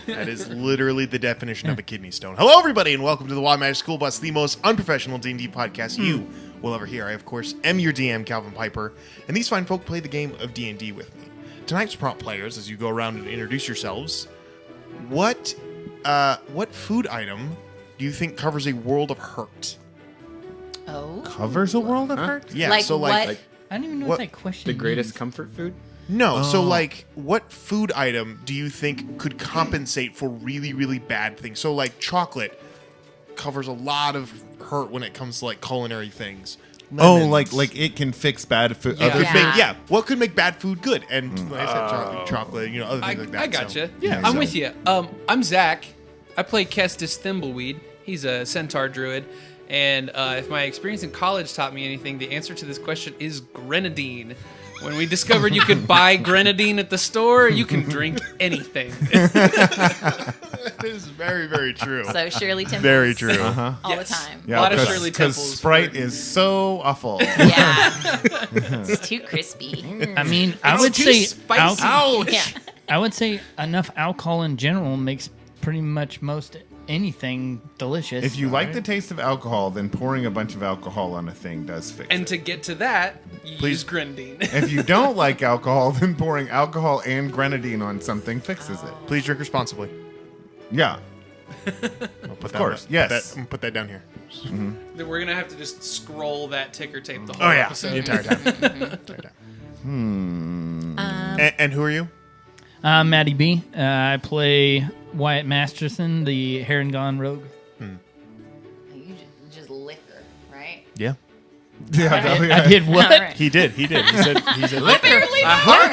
That is literally the definition of a kidney stone. Hello, everybody, and welcome to the Wild Magic School Bus, the most unprofessional D&D podcast you will ever hear. I, of course, am your DM, Calvin Piper, and these fine folk play the game of D&D with me. Tonight's prompt players, as you go around and introduce yourselves, what food item do you think covers a world of hurt? Oh. Covers a world of hurt? Yeah, Like so what? I don't even know what that question The greatest means. comfort food? No, so like, what food item do you think could compensate for really, really bad things? So like, chocolate covers a lot of hurt when it comes to like culinary things. Oh, Lemons. like it can fix bad food. Yeah. Other Could Yeah. make, yeah, what could make bad food good? And like I said, chocolate, you know, other things like that. I gotcha. So, Yeah, I'm with you. I'm Zach. I play Kestis Thimbleweed. He's a centaur druid. And if my experience in college taught me anything, the answer to this question is grenadine. When we discovered you could buy grenadine at the store, you can drink anything. That is very, very true. So Shirley Temple. Very true. All Yes. the time. Yeah, A lot of because Shirley Temples Sprite for- is so awful. Yeah. It's too crispy. I mean, I would too say spicy. Yeah. I would say enough alcohol in general makes pretty much most anything delicious. If you like the taste of alcohol, then pouring a bunch of alcohol on a thing does fix And it. to get to that, you use grenadine. If you don't like alcohol, then pouring alcohol and grenadine on something fixes it. Please drink responsibly. Yeah. I'll put Of course, yes. Put that down here. Then we're gonna have to just scroll that ticker tape the whole Oh yeah, episode. the entire time. Entire time. And who are you? Maddie B. I play Wyatt Masterson, the Harangon rogue. You just liquor, right? Yeah, I did what? All right. he did. He said Barely. Oh,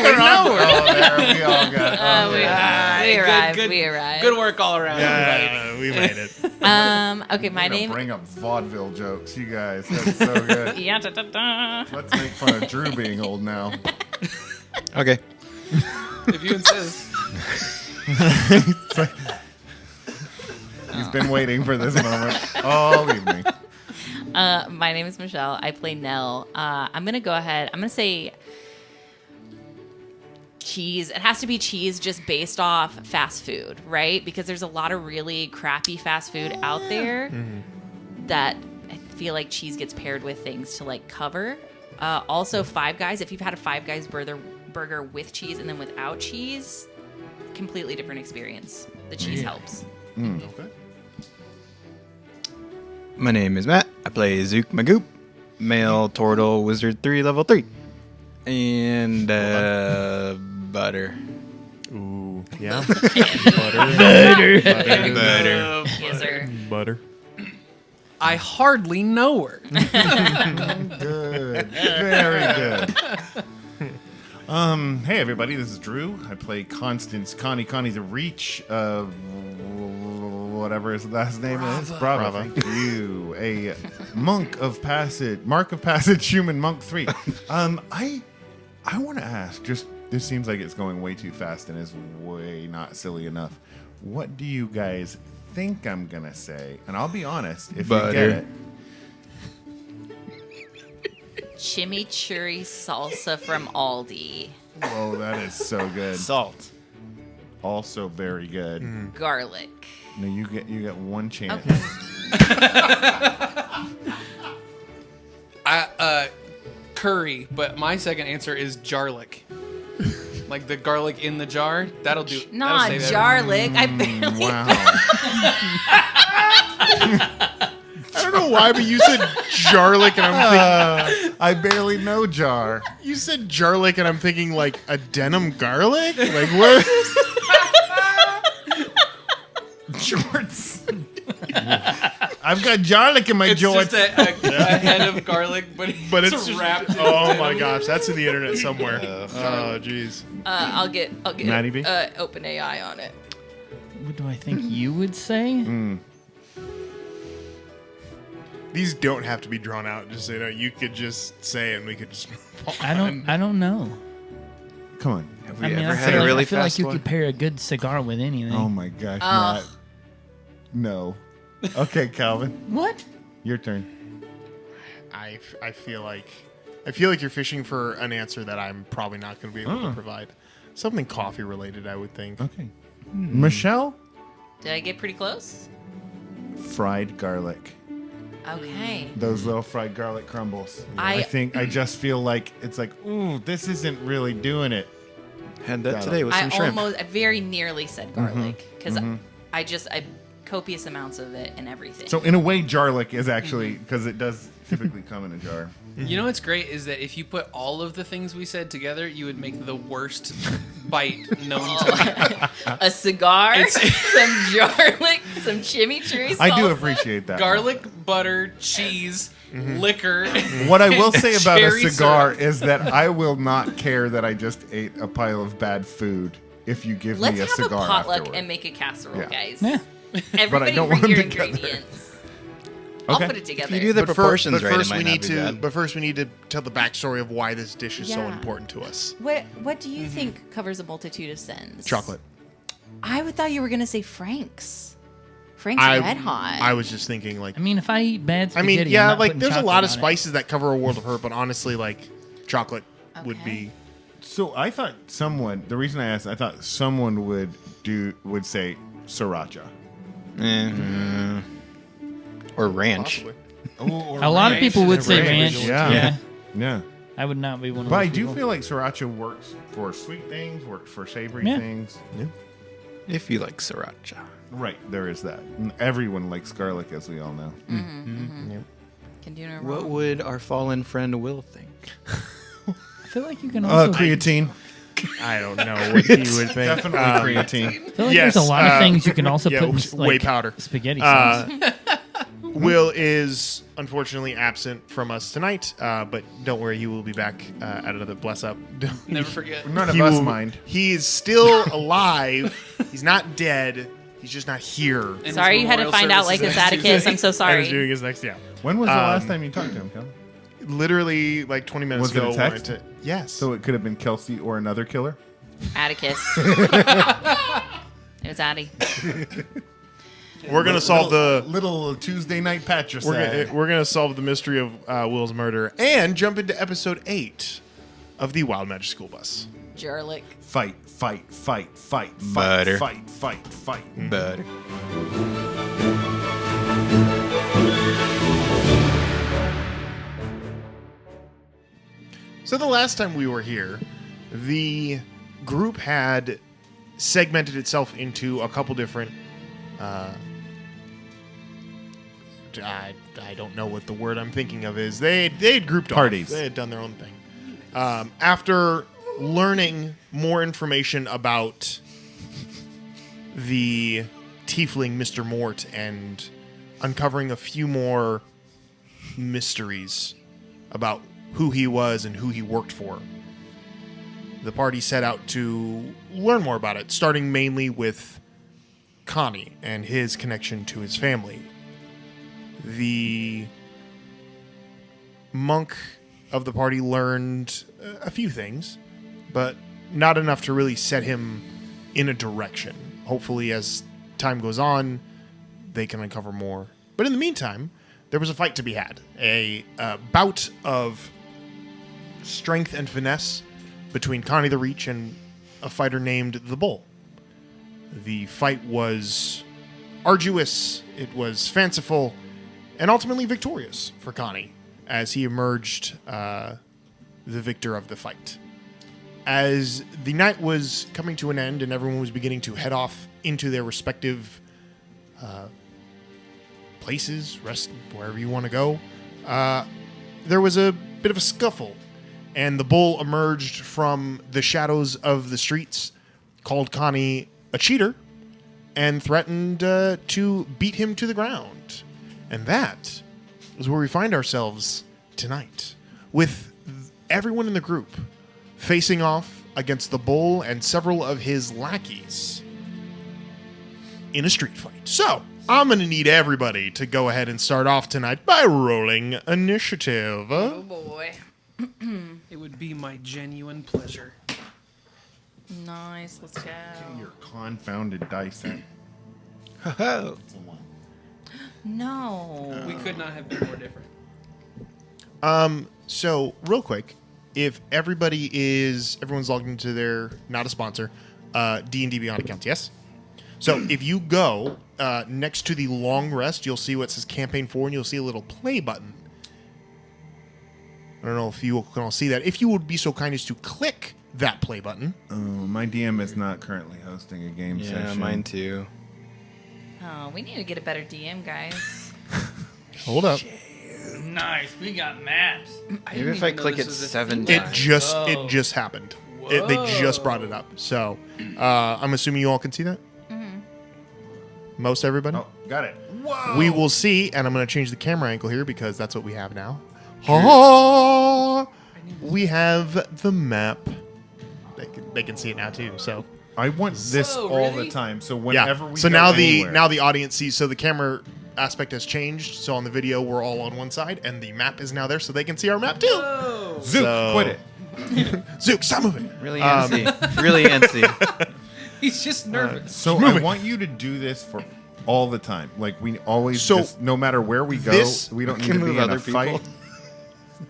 there we all got it. We arrived. Good, We arrived. Good work all around. everybody. Yeah, we made it. Okay, my I'm gonna name. bring up vaudeville jokes, you guys. That's so good. Yeah, da, da, da. Let's make fun of Drew being old now. Okay. If you insist. He's been waiting for this moment all evening. My name is Michelle. I play Nell. I'm gonna go ahead. I'm gonna say cheese. It has to be cheese just based off fast food, right? Because there's a lot of really crappy fast food out there that I feel like cheese gets paired with things to like cover. Also, Five Guys. If you've had a Five Guys burger with cheese and then without cheese, completely different experience. The cheese helps. Okay. My name is Matt. I play Zook Magoop, male turtle wizard 3, level 3. And butter. Ooh, yeah. Better. Butter. Yes, sir. Butter. I hardly know her. Good. Very good. Hey everybody, this is Drew. I play Constance Connie. Connie's a reach whatever his last name is. Brava. Thank you. A mark of passage human monk 3. I want to ask, just this seems like it's going way too fast and is way not silly enough. What do you guys think I'm gonna say? And I'll be honest, if you get it. Chimichurri salsa from Aldi. Whoa, that is so good. Salt. Also very good. Garlic. No, you get one chance. Okay. Curry, but my second answer is jarlic. Like the garlic in the jar. That'll do. Not that'll say jarlic. I barely. Wow. I don't know why, but you said jarlic, and I'm thinking I barely know jar. you said jarlic, and I'm thinking like a denim garlic. Like what? Jorts. I've got garlic in my It's jorts. just a head of garlic, but But it's it's just wrapped. in oh denim. my gosh, that's in the internet somewhere. Oh jeez. I'll get Maddie B? open AI on it. What do I think you would say? These don't have to be drawn out. Just so you know, you could just say it, and we could just move on. I don't know. Come on. Have we I mean, ever I had feel a really I feel like fast you one? could pair a good cigar with anything. Oh my gosh, Matt. No. Okay, Calvin, What? your turn. I feel like you're fishing for an answer that I'm probably not going to be able to provide. Something coffee related, I would think. Okay. Michelle, Did I get pretty close? fried garlic. Okay. Those little fried garlic crumbles. I- I just feel like it's like, ooh, this isn't really doing it. Had that Got today it. with some shrimp. I very nearly said garlic because I copious amounts of it and everything. So in a way, garlic is actually, because it does typically come in a jar. You know what's great is that if you put all of the things we said together, you would make the worst bite known to man. a cigar, some garlic, some chimichurri salsa. I do appreciate that. Garlic, butter, cheese, liquor. What I will say about a cherry cigar syrup. is that I will not care that I just ate a pile of bad food if you give Let's me a have a cigar potluck afterward. and make a casserole, Yeah. guys. Yeah. Everybody don't bring want your them together. ingredients. Okay. I'll put it together. you do the proportions but right, it first might we not need be to. bad. But first we need to tell the backstory of why this dish is so Yeah. important to us. What do you think covers a multitude of sins? Chocolate. I would thought you were gonna say Frank's. Frank's Red Hot. I was just thinking like. I mean, if I eat bad I spaghetti, mean, I'm yeah, not like putting there's a chocolate lot of on it. spices that cover a world of hurt, but honestly, like chocolate would Okay. be. So I thought someone. The reason I asked, I thought someone would say sriracha. Or ranch. Possibly. Oh, A lot of people would say ranch. Yeah. Yeah. Yeah. I would not be one of But those I do people. feel like sriracha works for sweet things, works for savory Yeah. things. If you like sriracha. Right, there is that. And everyone likes garlic, as we all know. Can do no wrong. What would our fallen friend Will think? I feel like you can also. Creatine. I don't know what he would think. Definitely creatine. I feel like Yes, there's a lot of things you can also yeah, put in whey like, powder. spaghetti sauce. Will is unfortunately absent from us tonight, but don't worry, he will be back at another bless up. Never forget. None of He us will- mind. He is still alive. He's not dead. He's just not here. And Sorry his you had to memorial find out service like is a next Atticus. Tuesday. I'm so And sorry. he's doing his next, yeah. When was the last time you talked to him, Kel? Literally like 20 minutes Was it a ago. text? Yes. So it could have been Kelsey or another killer? Atticus. It was Addie. we're gonna solve the little Tuesday night patricide. we're gonna solve the mystery of Will's murder and jump into episode 8 of the Wild Magic School Bus. Jarlick. Fight, fight, fight, fight, fight, Butter. fight, fight, fight. Butter. So the last time we were here, the group had segmented itself into a couple different. I don't know what the word I'm thinking of is. They had grouped Parties. off. They had done their own thing. After learning more information about the tiefling Mr. Mort and uncovering a few more mysteries about who he was and who he worked for, the party set out to learn more about it, starting mainly with Connie and his connection to his family. The monk of the party learned a few things, but not enough to really set him in a direction. Hopefully, as time goes on, they can uncover more. But in the meantime, there was a fight to be had. A bout of strength and finesse between Connie the Reach and a fighter named the Bull. The fight was arduous, it was fanciful, and ultimately victorious for Connie as he emerged the victor of the fight. As the night was coming to an end and everyone was beginning to head off into their respective places, rest wherever you want to go, there was a bit of a scuffle, and the Bull emerged from the shadows of the streets, called Connie a cheater, and threatened to beat him to the ground. And that is where we find ourselves tonight, with everyone in the group facing off against the Bull and several of his lackeys in a street fight. So, I'm going to need everybody to go ahead and start off tonight by rolling initiative. Oh boy. It would be my genuine pleasure. Nice. Let's go. Your confounded dice. Oh. No. We could not have been more different. So, real quick, if everyone's logged into their, not a sponsor, D&D Beyond accounts, yes? So if you go next to the long rest, you'll see what says Campaign 4, and you'll see a little play button. I don't know if you can all see that. If you would be so kind as to click that play button. Oh, my DM is not currently hosting a game Yeah, session. mine too. Oh, we need to get a better DM, guys. Hold up. Nice. We got maps. Maybe if I click it 7 It times. just happened. They just brought it up. So I'm assuming you all can see that? Most everybody? Oh, got it. Whoa! We will see, and I'm going to change the camera angle here because that's what we have now. Ah, we have the map. They can see it now too. So I want this So, all really? the time. So yeah. whenever we So go now anywhere, the audience sees. So the camera aspect has changed. So on the video we're all on one side, and the map is now there, so they can see our map too. Zook, So- quit it. Zook, stop moving. Really antsy. Really antsy. He's just nervous. So I want you to do this for all the time. Like we always, So, just, no matter where we go, this we don't need can to be move in other a fight. people.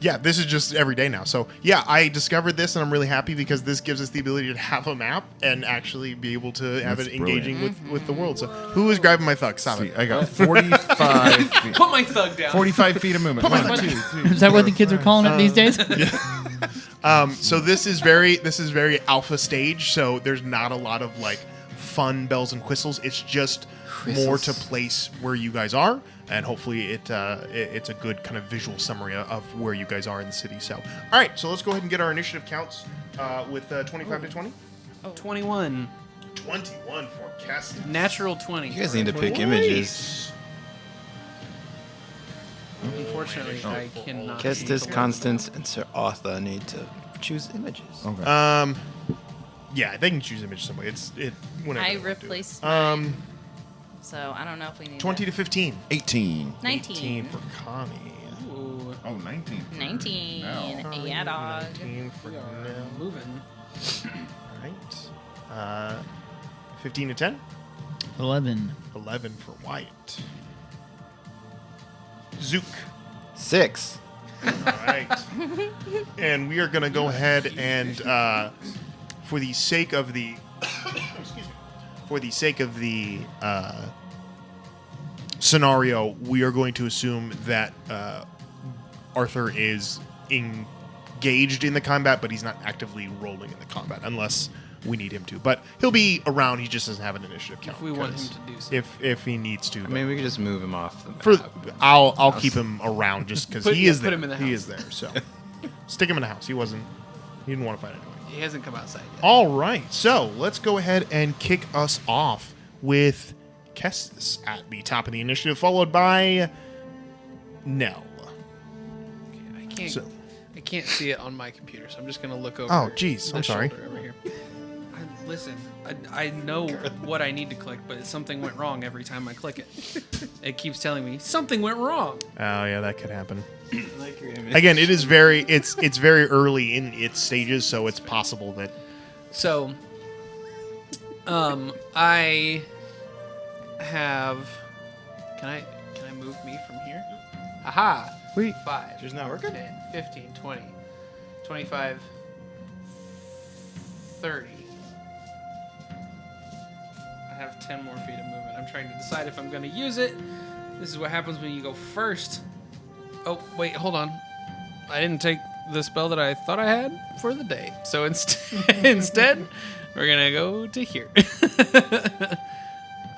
Yeah, this is just every day now. So yeah, I discovered this, and I'm really happy because this gives us the ability to have a map and actually be able to have That's it engaging brilliant. with the world. So who is grabbing my thug? Stop See, it. I got 45 feet. Put my thug down. 45 feet of movement. my One, foot- two, three, Is that what the four, kids are five. calling it these days? So this is very alpha stage. So there's not a lot of like fun bells and whistles. It's just more to place where you guys are, and hopefully it's a good kind of visual summary of where you guys are in the city. So all right, so let's go ahead and get our initiative counts with 25 to 20. 21. 21 for Cassie. Natural 20. You guys need to pick images. Unfortunately, I cannot. Kestis, Constance, and Sir Arthur need to choose images. Okay. Yeah, they can choose image some way. Whenever I they want to do it. replaced mine, Um, so I don't know if we need 20 to that. 15. 18. 19. for Connie. Ooh, Oh, 19. 19. Wow. Yeah, dog. 19 for we are Nell. moving. Right. 15 to 10. 11. 11 for White. Zook. 6. All right. And we are going to go ahead and, for the sake of the, excuse me, for the sake of the scenario, we are going to assume that Arthur is engaged in the combat, but he's not actively rolling in the combat unless we need him to. But he'll be around. He just doesn't have an initiative count. If we want him 'cause to do so. if he needs to. I but mean, we could just move him off the for map. I'll keep him around just because Put- he yeah, is put there. him in the He house. is there. So stick him in the house. He didn't want to fight anyway. He hasn't come outside yet. All right, so let's go ahead and kick us off with Kestis at the top of the initiative, followed by Nell. So- I can't see it on my computer, so I'm just gonna look over. Oh, jeez, the I'm sorry. shoulder over here. Listen, I know what I need to click, but something went wrong every time I click it. It keeps telling me something went wrong. Oh yeah, that could happen. Like your image. Again, it is it's very early in its stages, so it's possible that So, I have. Can I move me from here? Aha! Wait. 5. Yours not working? 10, 15, 20, 25, 30. I have 10 more feet of movement. I'm trying to decide if I'm going to use it. This is what happens when you go first. Oh, wait, hold on. I didn't take the spell that I thought I had for the day. So instead, we're going to go to here.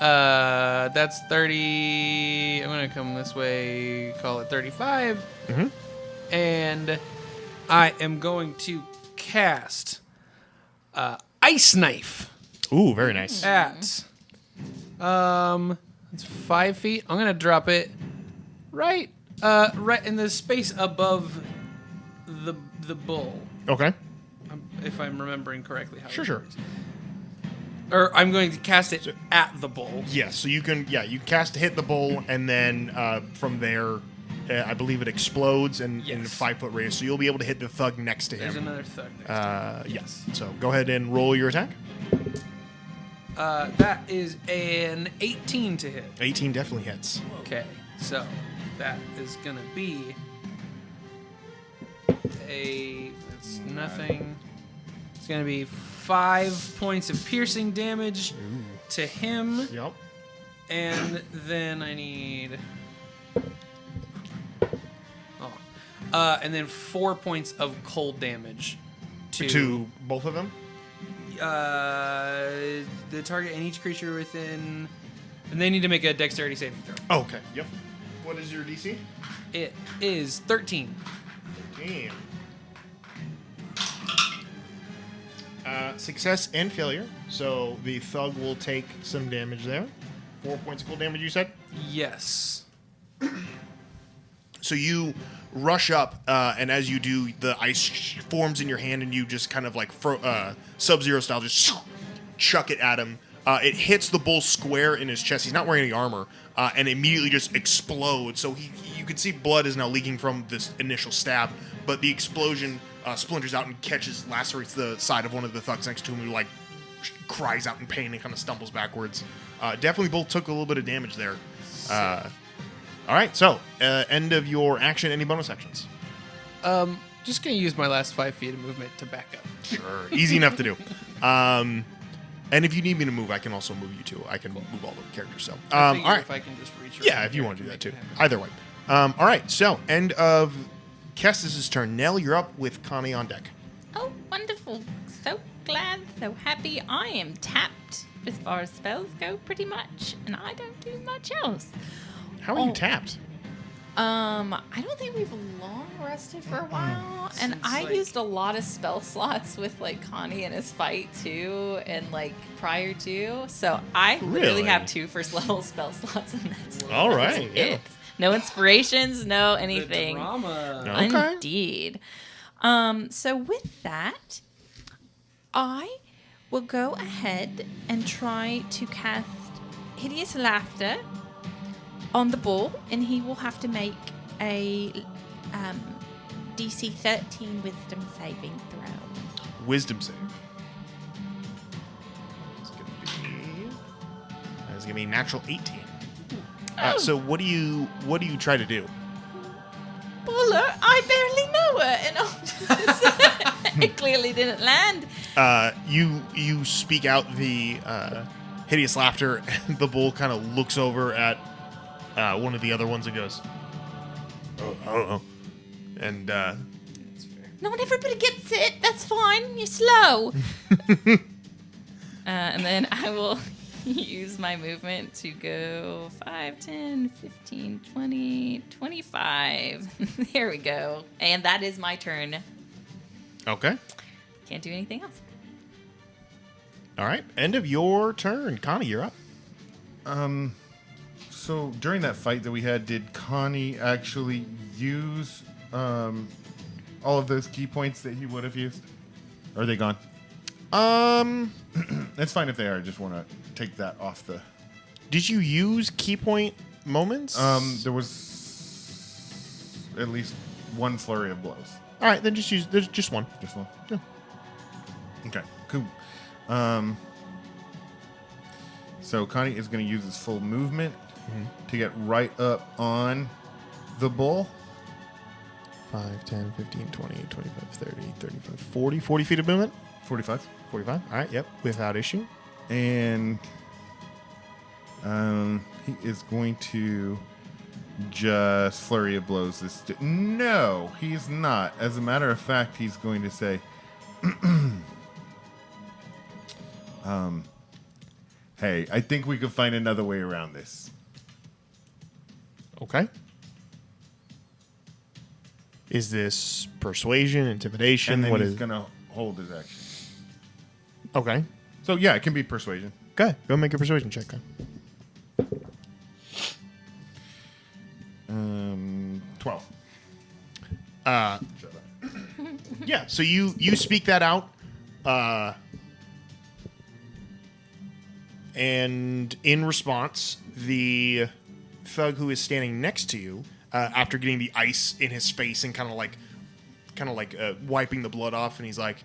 That's 30. I'm going to come this way, call it 35. Mhm. And I am going to cast Ice Knife ooh, very nice. at it's 5 feet. I'm gonna drop it right in the space above the bull, Okay, if I'm remembering correctly. How Sure, it sure. works. Or I'm going to cast it at the bull. yes. So you can you cast to hit the bull, and then from there, I believe it explodes in a Yes. 5 foot radius. So you'll be able to hit the thug next to There's him. another thug next. Yes. So go ahead and roll your attack. That is an 18 to hit. 18 definitely hits. Okay, so that is gonna be that's nothing. It's gonna be 5 points of piercing damage to him, Yep. and then I need. And then 4 points of cold damage To both of them? the target and each creature within. And they need to make a dexterity saving throw. Oh, okay. Yep. What is your DC? It is 13. Damn. Success and failure. So the thug will take some damage there. 4 points of cold damage, you said? Yes. So you rush up, and as you do, the ice forms in your hand, and you just kind of like Sub-Zero style, just chuck it at him. It hits the bull square in his chest. He's not wearing any armor, and immediately just explodes. So you can see blood is now leaking from this initial stab, but the explosion splinters out and lacerates the side of one of the thugs next to him, who like cries out in pain and kind of stumbles backwards. Definitely both took a little bit of damage there. All right, so end of your action. Any bonus actions? Just gonna use my last 5 feet of movement to back up. Sure, easy enough to do. And if you need me to move, I can also move you too. I can move all the characters. So, I all figure right. if I can just reach. Yeah, around if you here, want to do I that can too. make it Either way. All right, so end of Kestis' turn. Nell, you're up with Connie on deck. Oh, wonderful. So glad, so happy. I am tapped as far as spells go, pretty much. And I don't do much else. How are you tapped? I don't think we've long rested for a while. And I used a lot of spell slots with, like, Connie in his fight, too, and, like, prior to. So I Really? literally have 2 first level spell slots, and that's All right, it. yeah. No inspirations, no The anything. drama. No. Okay. Indeed. So with that, I will go ahead and try to cast Hideous Laughter on the bull, and he will have to make a DC 13 Wisdom saving throw. Wisdom save. That's gonna be natural 18. So what do you try to do? Buller, I barely know her, and it clearly didn't land. You speak out the hideous laughter, and the bull kind of looks over at one of the other ones and goes, oh. And Not everybody gets it. That's fine. You're slow. And then I will use my movement to go 5, 10, 15, 20, 25. There we go. And that is my turn. okay, Can't do anything else. all right. End of your turn, Connie. You're up. So during that fight that we had, did Connie actually use all of those key points that he would have used? Or are they gone? It's fine if they are. I just want to take that off the. Did you use key point moments? There was at least one flurry of blows. All right, then just use. There's just one. Just one. Yeah. Okay. Cool. So Connie is going to use his full movement to get right up on the bull. 5, 10, 15, 20, 25, 30, 35, 40. 40 feet of movement? 45. 45. All right, yep, without issue. And he is going to just flurry of blows this. No, he's not. As a matter of fact, he's going to say, hey, I think we could find another way around this. Okay. Is this persuasion, intimidation? And then What he's is? going to hold his action. Okay. So, yeah, it can be persuasion. Okay, go make a persuasion check. Then. 12. Shut up. Yeah. So you speak that out, and in response, the thug who is standing next to you, after getting the ice in his face and kind of like wiping the blood off, and he's like,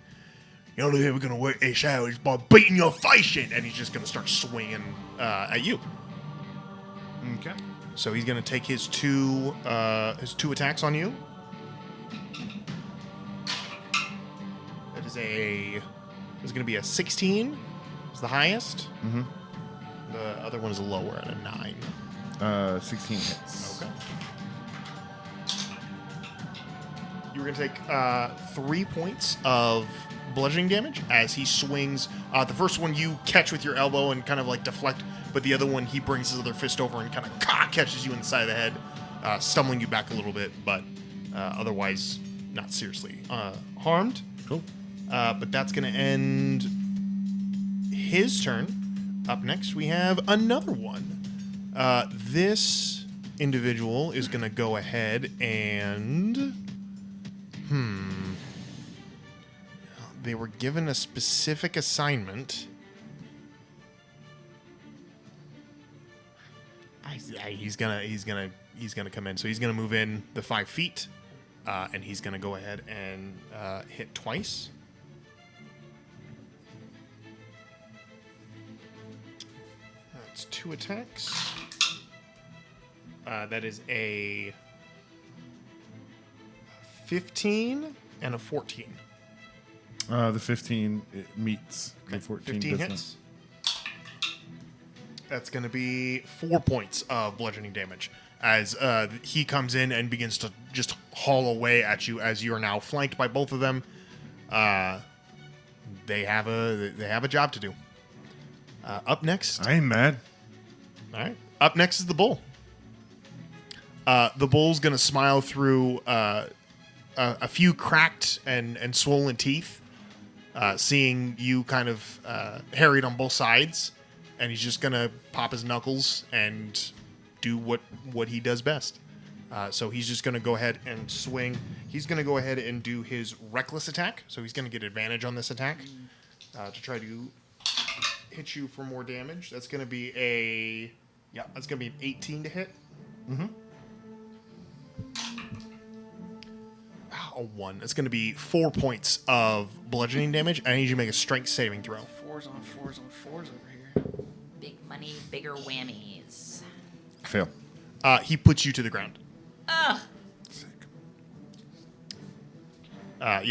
"The only way we're gonna work this out is by beating your face in," and he's just gonna start swinging at you. Okay. So he's gonna take his two attacks on you. That is gonna be a 16. Is the highest. The other one is lower at a 9. 16 hits. Okay. You were going to take 3 points of bludgeoning damage as he swings. The first one you catch with your elbow and kind of like deflect, but the other one he brings his other fist over and kind of catches you in the side of the head, stumbling you back a little bit, but otherwise not seriously harmed. Cool. But that's going to end his turn. Up next, we have another one. This individual is going to go ahead and... They were given a specific assignment. He's gonna come in. So he's gonna move in the 5 feet, and he's gonna go ahead and hit twice. That's 2 attacks. That is a 15 and a 14. The 15 it meets. The 14 15 does not. hits. That's going to be 4 points of bludgeoning damage as he comes in and begins to just haul away at you as you are now flanked by both of them. They have a job to do. Up next. I ain't mad. All right. Up next is the bull. The bull's going to smile through a few cracked and swollen teeth, seeing you kind of harried on both sides, and he's just going to pop his knuckles and do what he does best. So he's just going to go ahead and swing. He's going to go ahead and do his reckless attack, so he's going to get advantage on this attack to try to hit you for more damage. That's going to be that's going to be an 18 to hit. Mm-hmm. A 1. It's going to be 4 points of bludgeoning damage. I need you to make a strength saving throw. 4s on 4s on 4s over here. Big money, bigger whammies. Fail. He puts you to the ground. Ugh.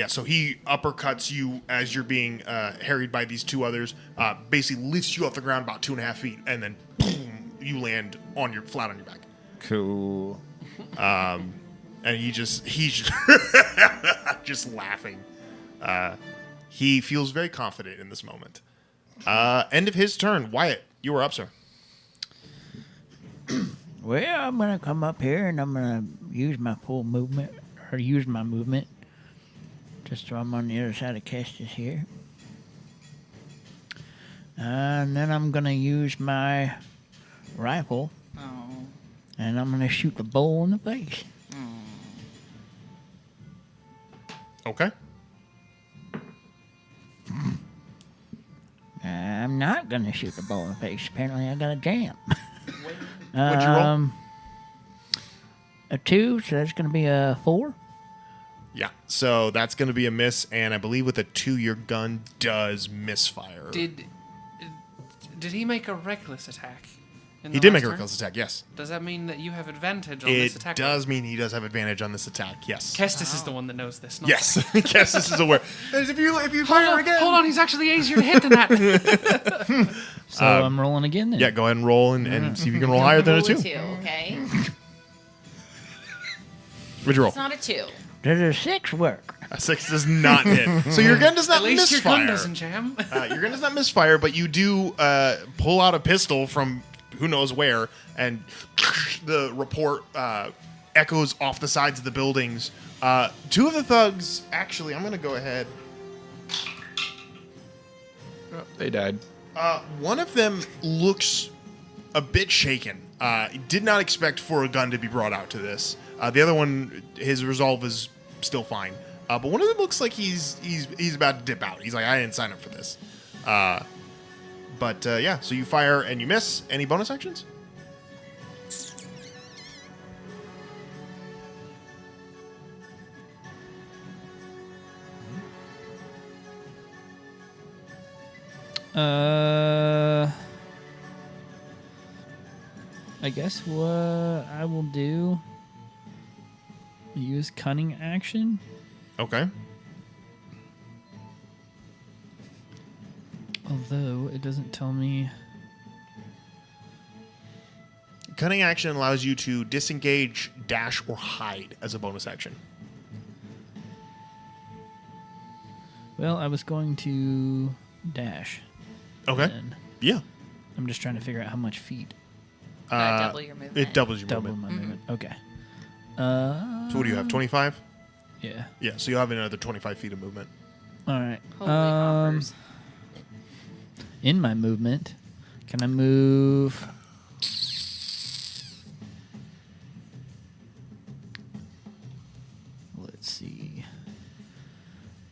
So he uppercuts you as you're being harried by these 2 others. Basically lifts you off the ground about 2.5 feet, and then boom, you land flat on your back. Cool. And he's just laughing. He feels very confident in this moment. End of his turn. Wyatt, you are up, sir. Well, I'm going to come up here and I'm going to use my full movement, or use my movement, just so I'm on the other side of Kestis here. And then I'm going to use my rifle, and I'm going to shoot the bull in the face. Okay. I'm not going to shoot the bull in the face. Apparently, I got a jam. What'd you roll? A 2, so that's going to be a 4. Yeah. So that's going to be a miss, and I believe with a 2, your gun does misfire. Did he make a reckless attack? He did make a reckless attack, yes. Does that mean that you have advantage on this It attack? does mean he does have advantage on this attack, yes. Kestis is the one that knows this. Not Yes. Zach. Kestis is aware. If you fire again. Hold on, he's actually easier to hit than that. So I'm rolling again then. Yeah, go ahead and roll and see if you can roll higher than a 2. Roll a 2, okay? What'd you roll? It's not a 2. Does a 6 work? A 6 does not hit. So your gun does not At least your gun misfire. doesn't jam. Your gun does not misfire, but you do pull out a pistol from who knows where, and the report echoes off the sides of the buildings. 2 of the thugs, actually, I'm going to go ahead. Oh, they died. One of them looks a bit shaken. Did not expect for a gun to be brought out to this. The other one, his resolve is still fine. But one of them looks like he's about to dip out. He's like, I didn't sign up for this. But yeah, so you fire and you miss. Any bonus actions? I guess what I will do, use cunning action. Okay. Although it doesn't tell me cunning action allows you to disengage, dash, or hide as a bonus action. Well, I was going to dash. Okay. And Yeah. I'm just trying to figure out how much feet. Double your movement. It doubles your Double movement. my movement. Okay. So what do you have? 25? Yeah. Yeah. So you'll have another 25 feet of movement. All right. Holy hoppers. In my movement, can I move? Let's see.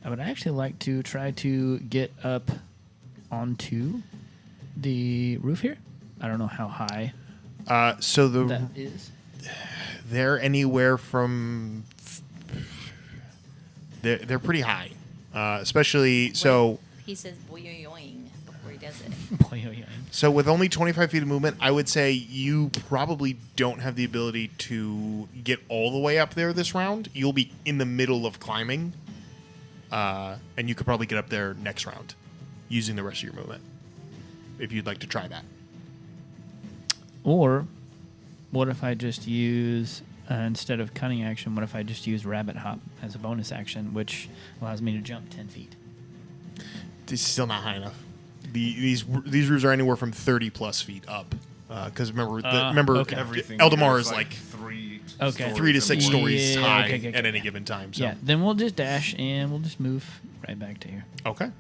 I would actually like to try to get up onto the roof here. I don't know how high So that is. they're anywhere from they're pretty high, especially so. He says boing before he does it. So with only 25 feet of movement, I would say you probably don't have the ability to get all the way up there this round. You'll be in the middle of climbing, and you could probably get up there next round using the rest of your movement if you'd like to try that. Or what if I just use, instead of cunning action, what if I just use rabbit hop as a bonus action, which allows me to jump 10 feet? It's still not high enough. These roofs are anywhere from 30 plus feet up. Because remember, okay. Everything Eldamar here is like three, Okay. stories 3 to or 6 more. stories Yeah, high okay, at any given time. So. Yeah, then we'll just dash and we'll just move right back to here. Okay.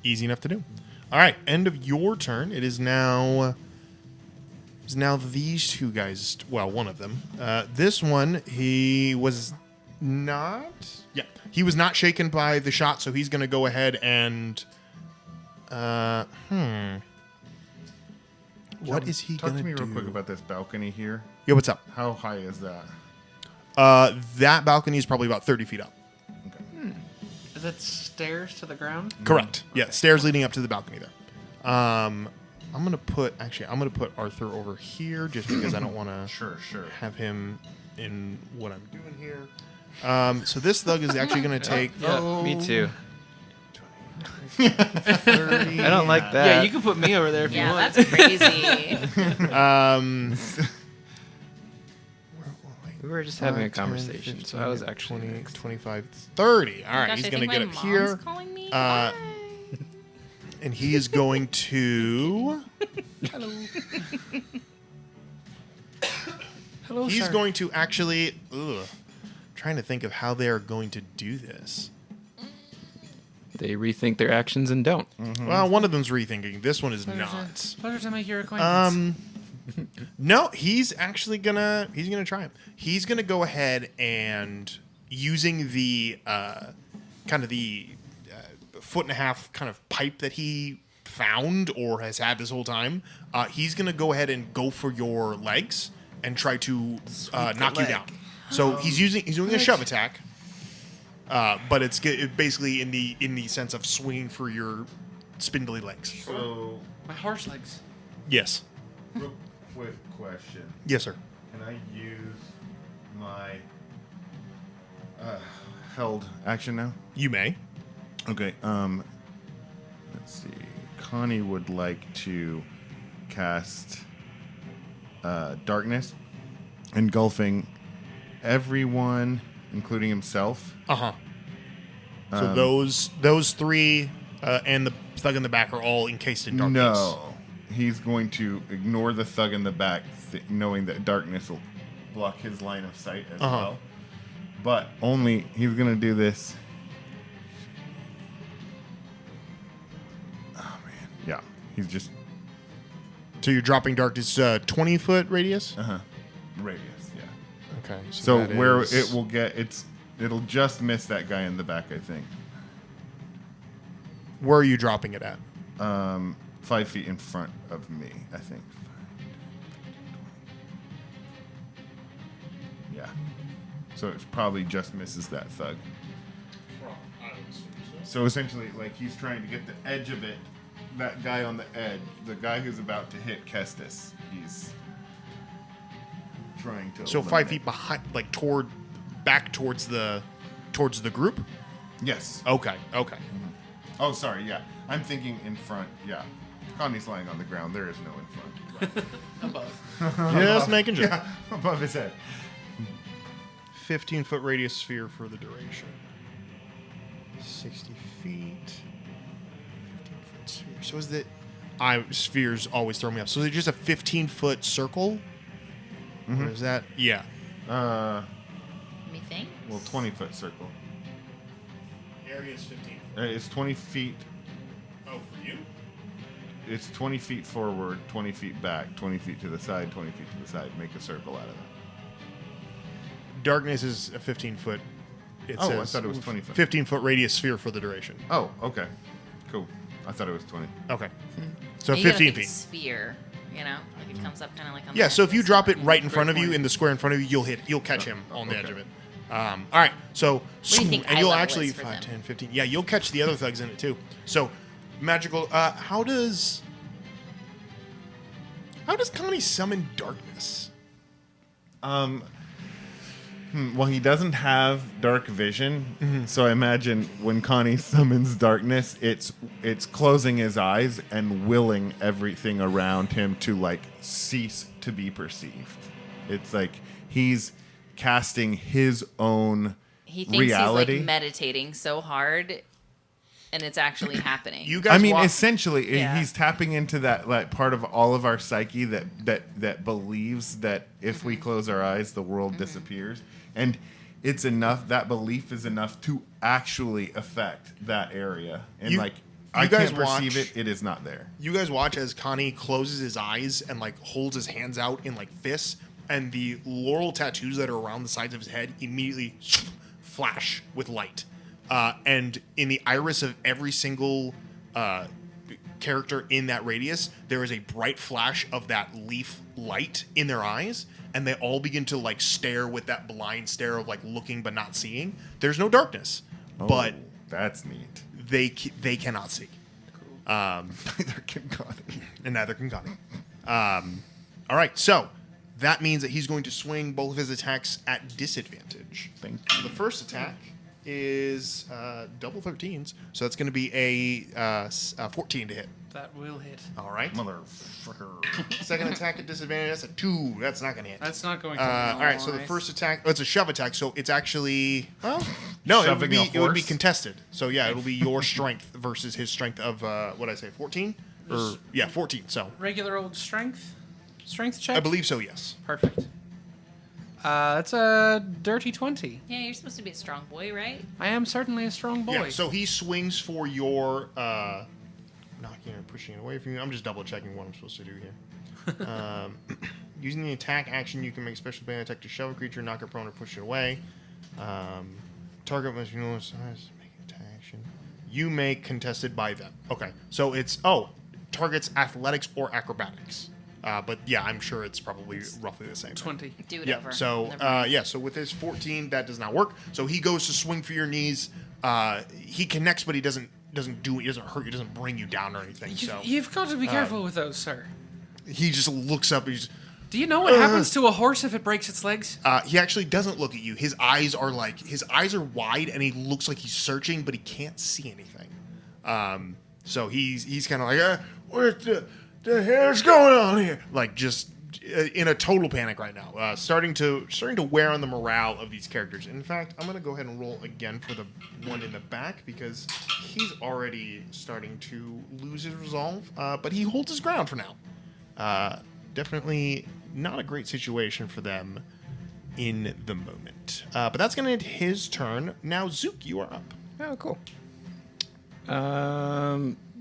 Easy enough to do. All right. End of your turn. It is now. It's now these two guys. Well, one of them. This one, he was not. Yeah, he was not shaken by the shot, so he's going to go ahead and. What is he Talk going to me do? real quick about this balcony here. Yeah, what's up? How high is that? That balcony is probably about 30 feet up. Okay. Is that stairs to the ground? Correct. Yeah, stairs leading up to the balcony there. I'm gonna put Arthur over here just because I don't want to Sure. have him in what I'm doing here. So this thug is actually gonna take Yeah, me too. 30. I don't like that. Yeah, you can put me over there if you Yeah, want. that's crazy. We were just having a 10, conversation, 15, so I was actually 20, next. 25, 30. All right, Gosh, he's I gonna think get my up mom's here, calling me. and he is going to. Hello, He's sir. going to actually. Trying to think of how they are going to do this. They rethink their actions and don't. Well, one of them's rethinking. This one is Pleasure not. Pleasure to make your acquaintance. No, he's actually gonna try him. He's gonna go ahead and using the kind of the foot and a half kind of pipe that he found or has had this whole time. He's gonna go ahead and go for your legs and try to knock you down. So he's doing a shove attack. But it's basically in the sense of swinging for your spindly legs. So, My horse legs. Yes. real quick question. Yes, sir. Can I use my held action now? You may. Okay. Let's see. Connie would like to cast darkness, engulfing everyone, including himself. So those three and the thug in the back are all encased in darkness. No, he's going to ignore the thug in the back, knowing that darkness will block his line of sight as well. But only he's going to do this. Oh man, yeah, he's just So you're dropping darkness 20-foot radius? radius. Yeah. Okay. So that where is- it will get it'll just miss that guy in the back, I think. Where are you dropping it at? 5 feet in front of me, I think. Yeah. So it probably just misses that thug. So essentially, like, he's trying to get the edge of it. That guy on the edge, the guy who's about to hit Kestis, he's trying to. So 5 eliminate. feet behind, like back towards the group. Yes. Okay. Oh, sorry. Yeah, I'm thinking in front. Yeah, Connie's lying on the ground. There is no in front. Above. Just making sure. Yeah, above his head. 15-foot radius sphere for the duration. 60 feet. 15-foot sphere. So is that... spheres always throw me off. So is it just a 15-foot circle? Or is that... Yeah. Me think. Well, 20-foot circle. Area is 15. It's 20 feet. Oh, for you? It's 20 feet forward, 20 feet back, 20 feet to the side, 20 feet to the side. Make a circle out of that. Darkness is a 15-foot. It Oh, I says thought it was 20 foot. 15-foot radius sphere for the duration. Oh, okay. Cool. I thought it was 20. Okay. So And you gotta 15 think feet. Sphere, you know, like it comes up kind of like on Yeah, the so edge if you of drop it something. right in front of you, point. in the square in front of you, you'll catch him on the edge of it. All right, so do you think and eye you'll level actually is for 5, them? 10, 15. Yeah, you'll catch the other thugs in it too. So magical. How does Connie summon darkness? Well, he doesn't have dark vision, so I imagine when Connie summons darkness, it's closing his eyes and willing everything around him to like cease to be perceived. It's like he's casting his own He thinks reality. he's like meditating so hard, and it's actually happening. You guys, I mean, walk- essentially, Yeah. he's tapping into that like part of all of our psyche that believes that if we close our eyes, the world disappears, and it's enough. That belief is enough to actually affect that area, and You- like you I guys can't perceive watch- it. It is not there. You guys watch as Connie closes his eyes and like holds his hands out in like fists, and the laurel tattoos that are around the sides of his head immediately flash with light. And in the iris of every single character in that radius, there is a bright flash of that leaf light in their eyes, and they all begin to like stare with that blind stare of like looking but not seeing. There's no darkness, but Oh, that's neat. they cannot see. Neither can Connie. And neither can Connie. All right, so that means that he's going to swing both of his attacks at disadvantage. Thank The first attack is double 13s, so that's going to be a 14 to hit. That will hit. All right. Motherfucker. Second attack at disadvantage, that's a 2. That's not going to hit. That's not going to. All right, so the first attack, it's a shove attack, so it's actually, well, no, it would Shoving a be horse? contested. So yeah, it'll be your strength versus his strength of, what did I say, 14? Or, yeah, 14, so regular old strength check. I believe so, yes. Perfect. That's a dirty 20. Yeah, you're supposed to be a strong boy, right? I am certainly a strong boy. Yeah, so he swings for your knocking or pushing it away from you. I'm just double checking what I'm supposed to do here. Using the attack action, you can make special band attack to shove a creature, knock it prone, or push it away. Target must be no size. Make an attack action. You may contested by them. Okay, so it's targets athletics or acrobatics. But yeah, I'm sure it's probably roughly the same. 20. Do it Yeah. over. So Never mind. so with his 14, that does not work. So he goes to swing for your knees. He connects, but he doesn't do it. He doesn't hurt you. Doesn't bring you down or anything. So You've got to be careful with those, sir. he just looks up. He's Do you know what happens to a horse if it breaks its legs? he actually doesn't look at you. His eyes are wide, and he looks like he's searching, but he can't see anything. So he's kind of like, what the hell's going on here? Like just in a total panic right now, starting to wear on the morale of these characters. In fact, I'm gonna go ahead and roll again for the one in the back because he's already starting to lose his resolve, but he holds his ground for now. Definitely not a great situation for them in the moment. But that's gonna end his turn. Now, Zook, you are up. Oh, cool.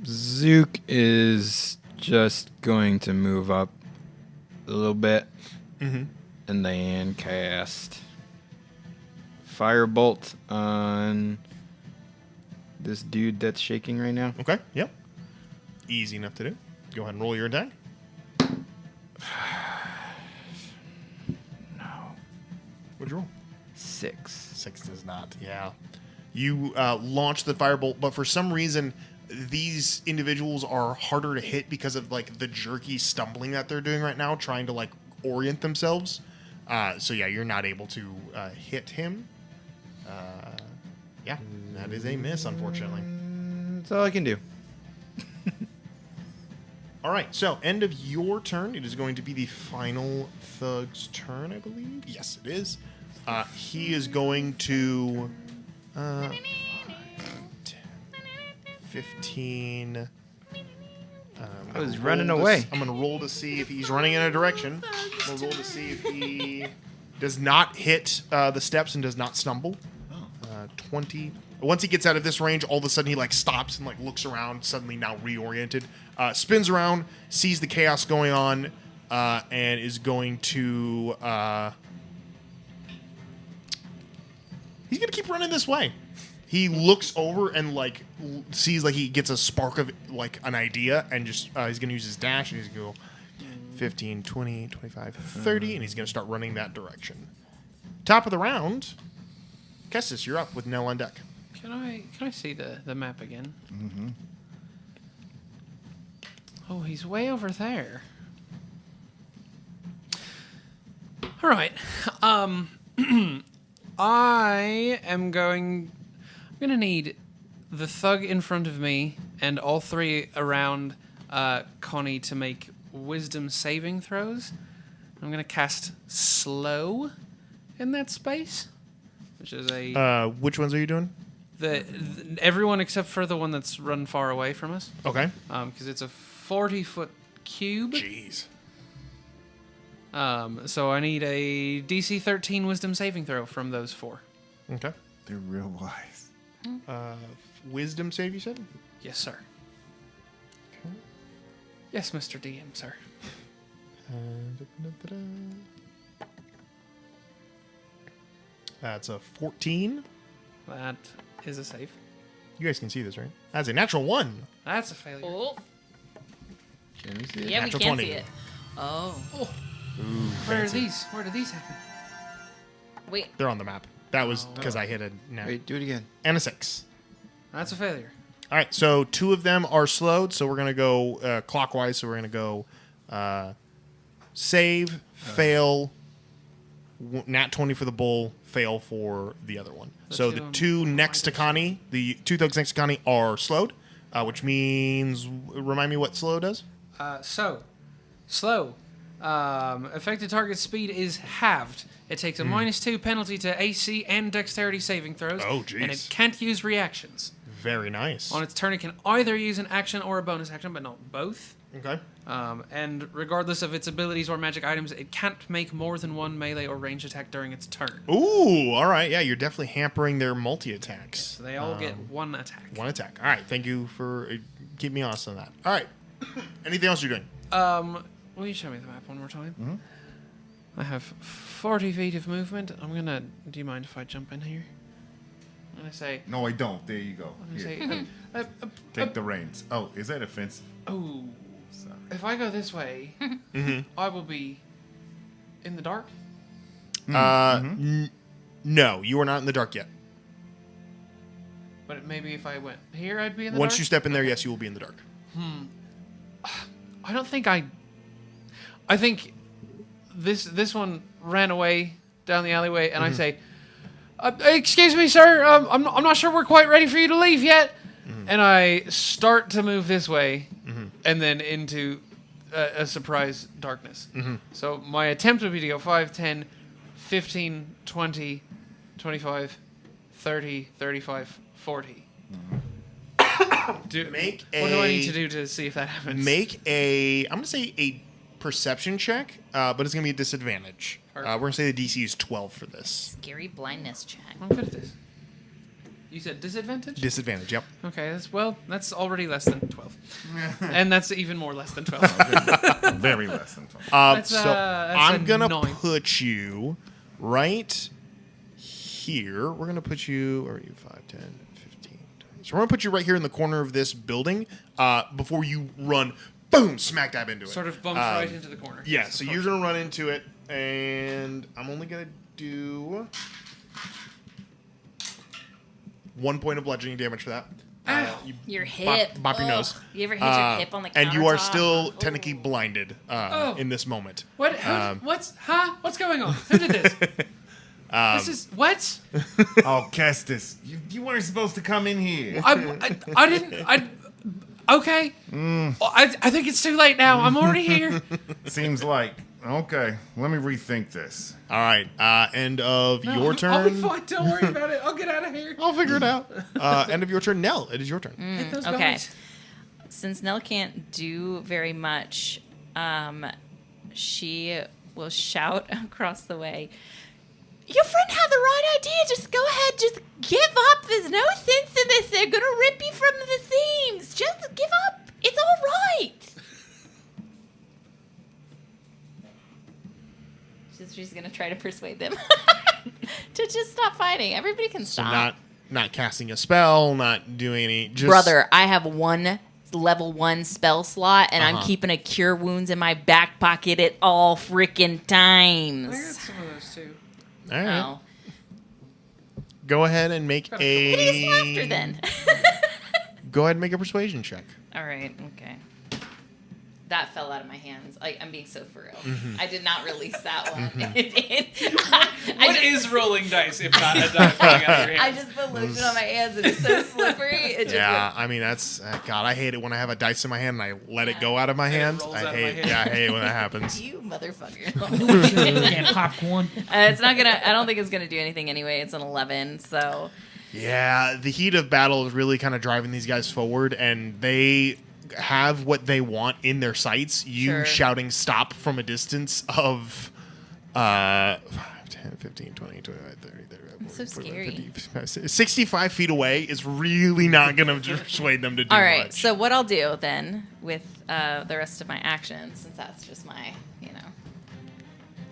Zook is just going to move up a little bit and then cast Firebolt on this dude that's shaking right now. Okay. Yep. Easy enough to do. Go ahead and roll your attack. No. What'd you roll? 6. 6 does not. Yeah. You launch the firebolt, but for some reason, these individuals are harder to hit because of like the jerky stumbling that they're doing right now, trying to like orient themselves. So yeah, you're not able to hit him. Yeah, that is a miss, unfortunately. That's all I can do. All right, so end of your turn. It is going to be the final thug's turn, I believe. Yes, it is. He is going to 5, 10, 15. I was running away. I'm going to roll to see if he's running in a direction. I'm going to roll to see if he does not hit the steps and does not stumble. 20. Once he gets out of this range, all of a sudden he like stops and like looks around, suddenly now reoriented, spins around, sees the chaos going on, and is going to he's gonna keep running this way. He looks over and like sees like he gets a spark of like an idea, and just he's gonna use his dash, and he's gonna go 15, 20, 25, 30, and he's gonna start running that direction. Top of the round, Kestis, you're up with Nell on deck. Can I see the map again? Mm-hmm. Oh, he's way over there. All right. I'm gonna need the thug in front of me and all three around Connie to make wisdom saving throws. I'm gonna cast slow in that space, which is a Which ones are you doing? everyone except for the one that's run far away from us, Okay. because it's a 40-foot cube. Jeez. So I need a DC 13 wisdom saving throw from those four. Okay. They're real wise. Wisdom save, you said? Yes, sir. Yes, Mr. DM, sir. That's a 14. That is a save. You guys can see this, right? That's a natural 1. That's a failure. Oh, Can we see it? yeah, we Natural can 20. see it. Oh, Where are these? Where do these happen? wait. They're on the map. That was because I hit a nat. Wait, do it again. And a 6. That's a failure. All right, so 2 of them are slowed, so we're going to go clockwise. So we're going to go save, fail, nat 20 for the bull, fail for the other one. So the 2 next to Connie, the 2 thugs next to Connie are slowed, which means, remind me what slow does? Slow. Affected target speed is halved. It takes a -2 penalty to AC and dexterity saving throws. Oh, And it jeez. can't use reactions. Very nice. On its turn, it can either use an action or a bonus action, but not both. Okay. And regardless of its abilities or magic items, it can't make more than one melee or ranged attack during its turn. Ooh, all right. Yeah, you're definitely hampering their multi-attacks. So they all get one attack. One attack. All right. Thank you for keeping me honest on that. All right. Anything else you're doing? Will you show me the map one more time? Mm-hmm. I have 40 feet of movement. Do you mind if I jump in here? I'm gonna say. No, I don't. There you go. I'm gonna Here, say. take the reins. Oh, is that offensive? Oh. Sorry. If I go this way, I will be in the dark. No, you are not in the dark yet. But maybe if I went here, I'd be in the Once dark. you step in there, yes, you will be in the dark. I don't think I think this one ran away down the alleyway, and I say, "Excuse me, sir. I'm not sure we're quite ready for you to leave yet." And I start to move this way, and then into a surprise darkness. So my attempt would be to go 5, 10, 15, 20, 25, 30, 35, 40. What do I need to do to see if that happens? Make a, I'm going to say a perception check, but it's going to be a disadvantage. We're going to say the DC is 12 for this. Scary blindness check. I'm good at this. You said disadvantage? Disadvantage, yep. Okay, that's already less than 12. And that's even more less than 12. Very less than 12. That's, So that's I'm a going to 9. put you right here. We're going to put you, where are you, 5, 10, 15, 20. So we're going to put you right here in the corner of this building before you run, boom, smack dab into it. Sort of bumps right into the corner. Yeah, Yes, so of you're course. going to run into it, and I'm only going to do 1 point of bludgeoning damage for that. You Your hip. Bop your Ugh. nose. You ever hit your hip on the countertop? And you are still Ooh. technically blinded in this moment. What? What's going on? Who did this? This is what? Oh, Kestis, you weren't supposed to come in here. I didn't. Okay. Well, I think it's too late now. I'm already here. Seems like. Okay, let me rethink this. All right. End of your turn. I'll be fine. Don't worry about it. I'll get out of here. I'll figure it out. End of your turn. Nell, it is your turn. Hit those Okay. guys. Since Nell can't do very much, she will shout across the way. Your friend had the right idea. Just go ahead. Just give up. There's no sense in this. They're going to rip you from the themes. Just give up. It's all right. She's going to try to persuade them to just stop fighting. Everybody can So stop. not casting a spell, not doing any. Just, Brother, I have one level 1 spell slot, and I'm Uh-huh. keeping a cure wounds in my back pocket at all freaking times. I got some of those too. All right. Oh. Go ahead and make Hideous laughter then. Go ahead and make a persuasion check. All right, okay. That fell out of my hands. I'm being so for real. Mm-hmm. I did not release that one. What is rolling dice if not a die falling out of your I hands? just put lotion on my hands and it's so slippery. It just Yeah, I mean that's God. I hate it when I have a dice in my hand and I let it go out of my it hand. rolls I out of my hate. hand. Yeah, I hate when that happens. you motherfucker. Yeah, popcorn. It's not gonna. I don't think it's gonna do anything anyway. It's an 11, so Yeah, the heat of battle is really kind of driving these guys forward, and they have what they want in their sights. You Sure. shouting stop from a distance of 5, 10, 15, 20, 25, 30, 35, 40, so 45, scary. 50, 65 feet away is really not going to persuade them to do all right. much. So what I'll do then with the rest of my actions, since that's just my,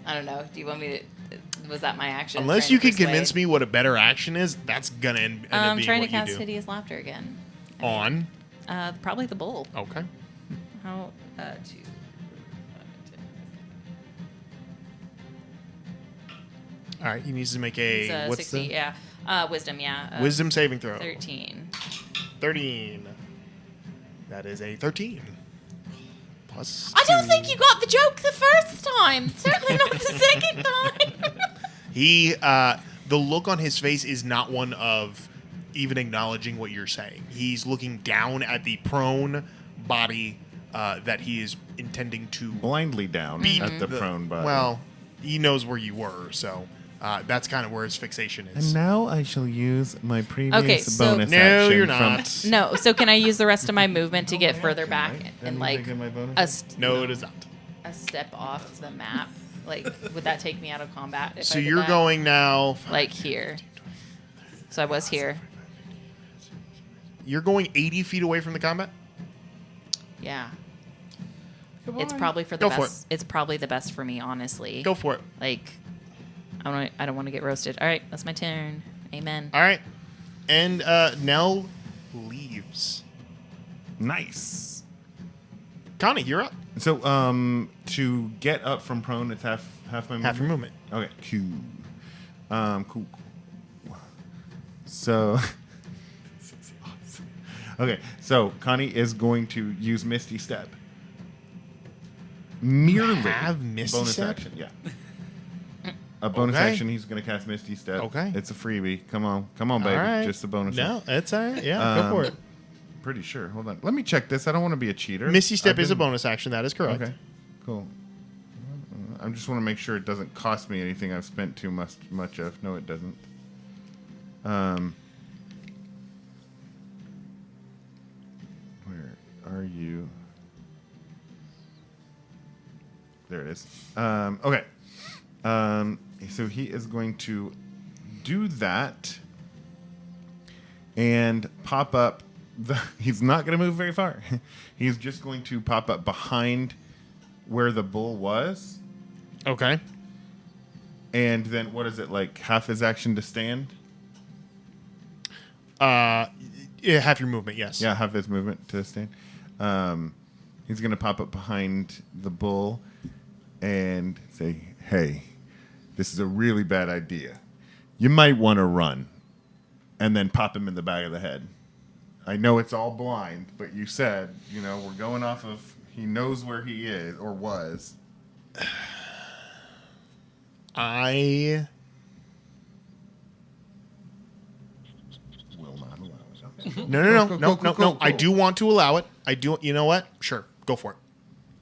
I don't know. Do you want me to? Was that my action? Unless Trying you to can convince persuade? me what a better action is, that's going to end up I'm being trying what to cast you do. hideous laughter again. On. Probably the bull. Okay. How? 2. All right. He needs to make It's a, what's 60. the? Yeah. Wisdom. Yeah. Wisdom saving throw. 13. 13. That is a 13. Plus I don't 2. think you got the joke the first time. Certainly not the second time. He, the look on his face is not one of even acknowledging what you're saying. He's looking down at the prone body that he is intending to Blindly down at the prone body. Well, he knows where you were, so that's kind of where his fixation is. And now I shall use my previous Okay, so- bonus No, action. you're from- not. No. So can I use the rest of my movement to get further back and like No, it is not. a step off the map? Like, would that take me out of combat? If So I did you're that? going now. like here. So I was here. You're going 80 feet away from the combat. Yeah. Come It's on. probably for the Go for best. It's probably the best for me, honestly. Go for it. Like, I don't want to get roasted. All right, that's my turn. Amen. All right. And Nell leaves. Nice. Connie, you're up. So, to get up from prone, it's half my movement. Half your movement. Okay, cool. So, okay, so Connie is going to use Misty Step. Merely Have Misty bonus Step? action, yeah. A bonus Okay. action. He's going to cast Misty Step. Okay. it's a freebie. Come on, baby. All right. Just a bonus. No, it's all right. Yeah, go for it. Pretty sure. Hold on. Let me check this. I don't want to be a cheater. Misty Step I've is a been- bonus action. That is correct. Okay, cool. I just want to make sure it doesn't cost me anything I've spent too much of. No, it doesn't. Where are you? There it is. Okay. So he is going to do that and pop up. He's not going to move very far. He's just going to pop up behind where the bull was. Okay. And then what is it, like half his action to stand? Yeah, half your movement, yes. Yeah, half his movement to stand. He's going to pop up behind the bull and say, hey, this is a really bad idea. You might want to run. And then pop him in the back of the head. I know it's all blind, but you said, we're going off of he knows where he is or was. I Will not allow it. no. I do want to allow it. I do. You know what? Sure, go for it.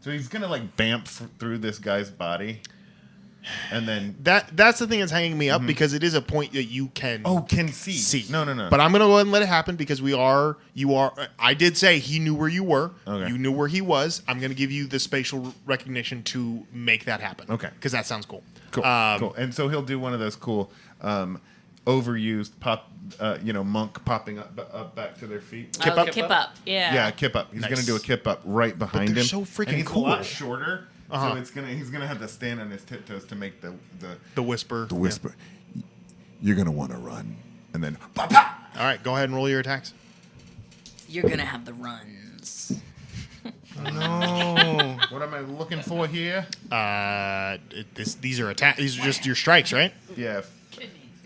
So he's gonna like bamf through this guy's body, and then That's the thing that's hanging me up because it is a point that you can can see. see. No. But I'm gonna go ahead and let it happen because you are. I did say he knew where you were. Okay. You knew where he was. I'm gonna give you the spatial recognition to make that happen. Okay. Because that sounds cool. Cool. Cool. And so he'll do one of those cool, overused monk popping up back to their feet. Kip up? Kip up. Yeah. Yeah, kip up. He's Nice. gonna do a kip up right behind they're him. so freaking and he's cool. a lot shorter, Uh-huh. so he's gonna have to stand on his tiptoes to make The whisper. the whisper. You're gonna want to run, and then pop, pop. All right, go ahead and roll your attacks. You're gonna have the runs. No. What am I looking for here? These are attack. These are just your strikes, right? Yeah.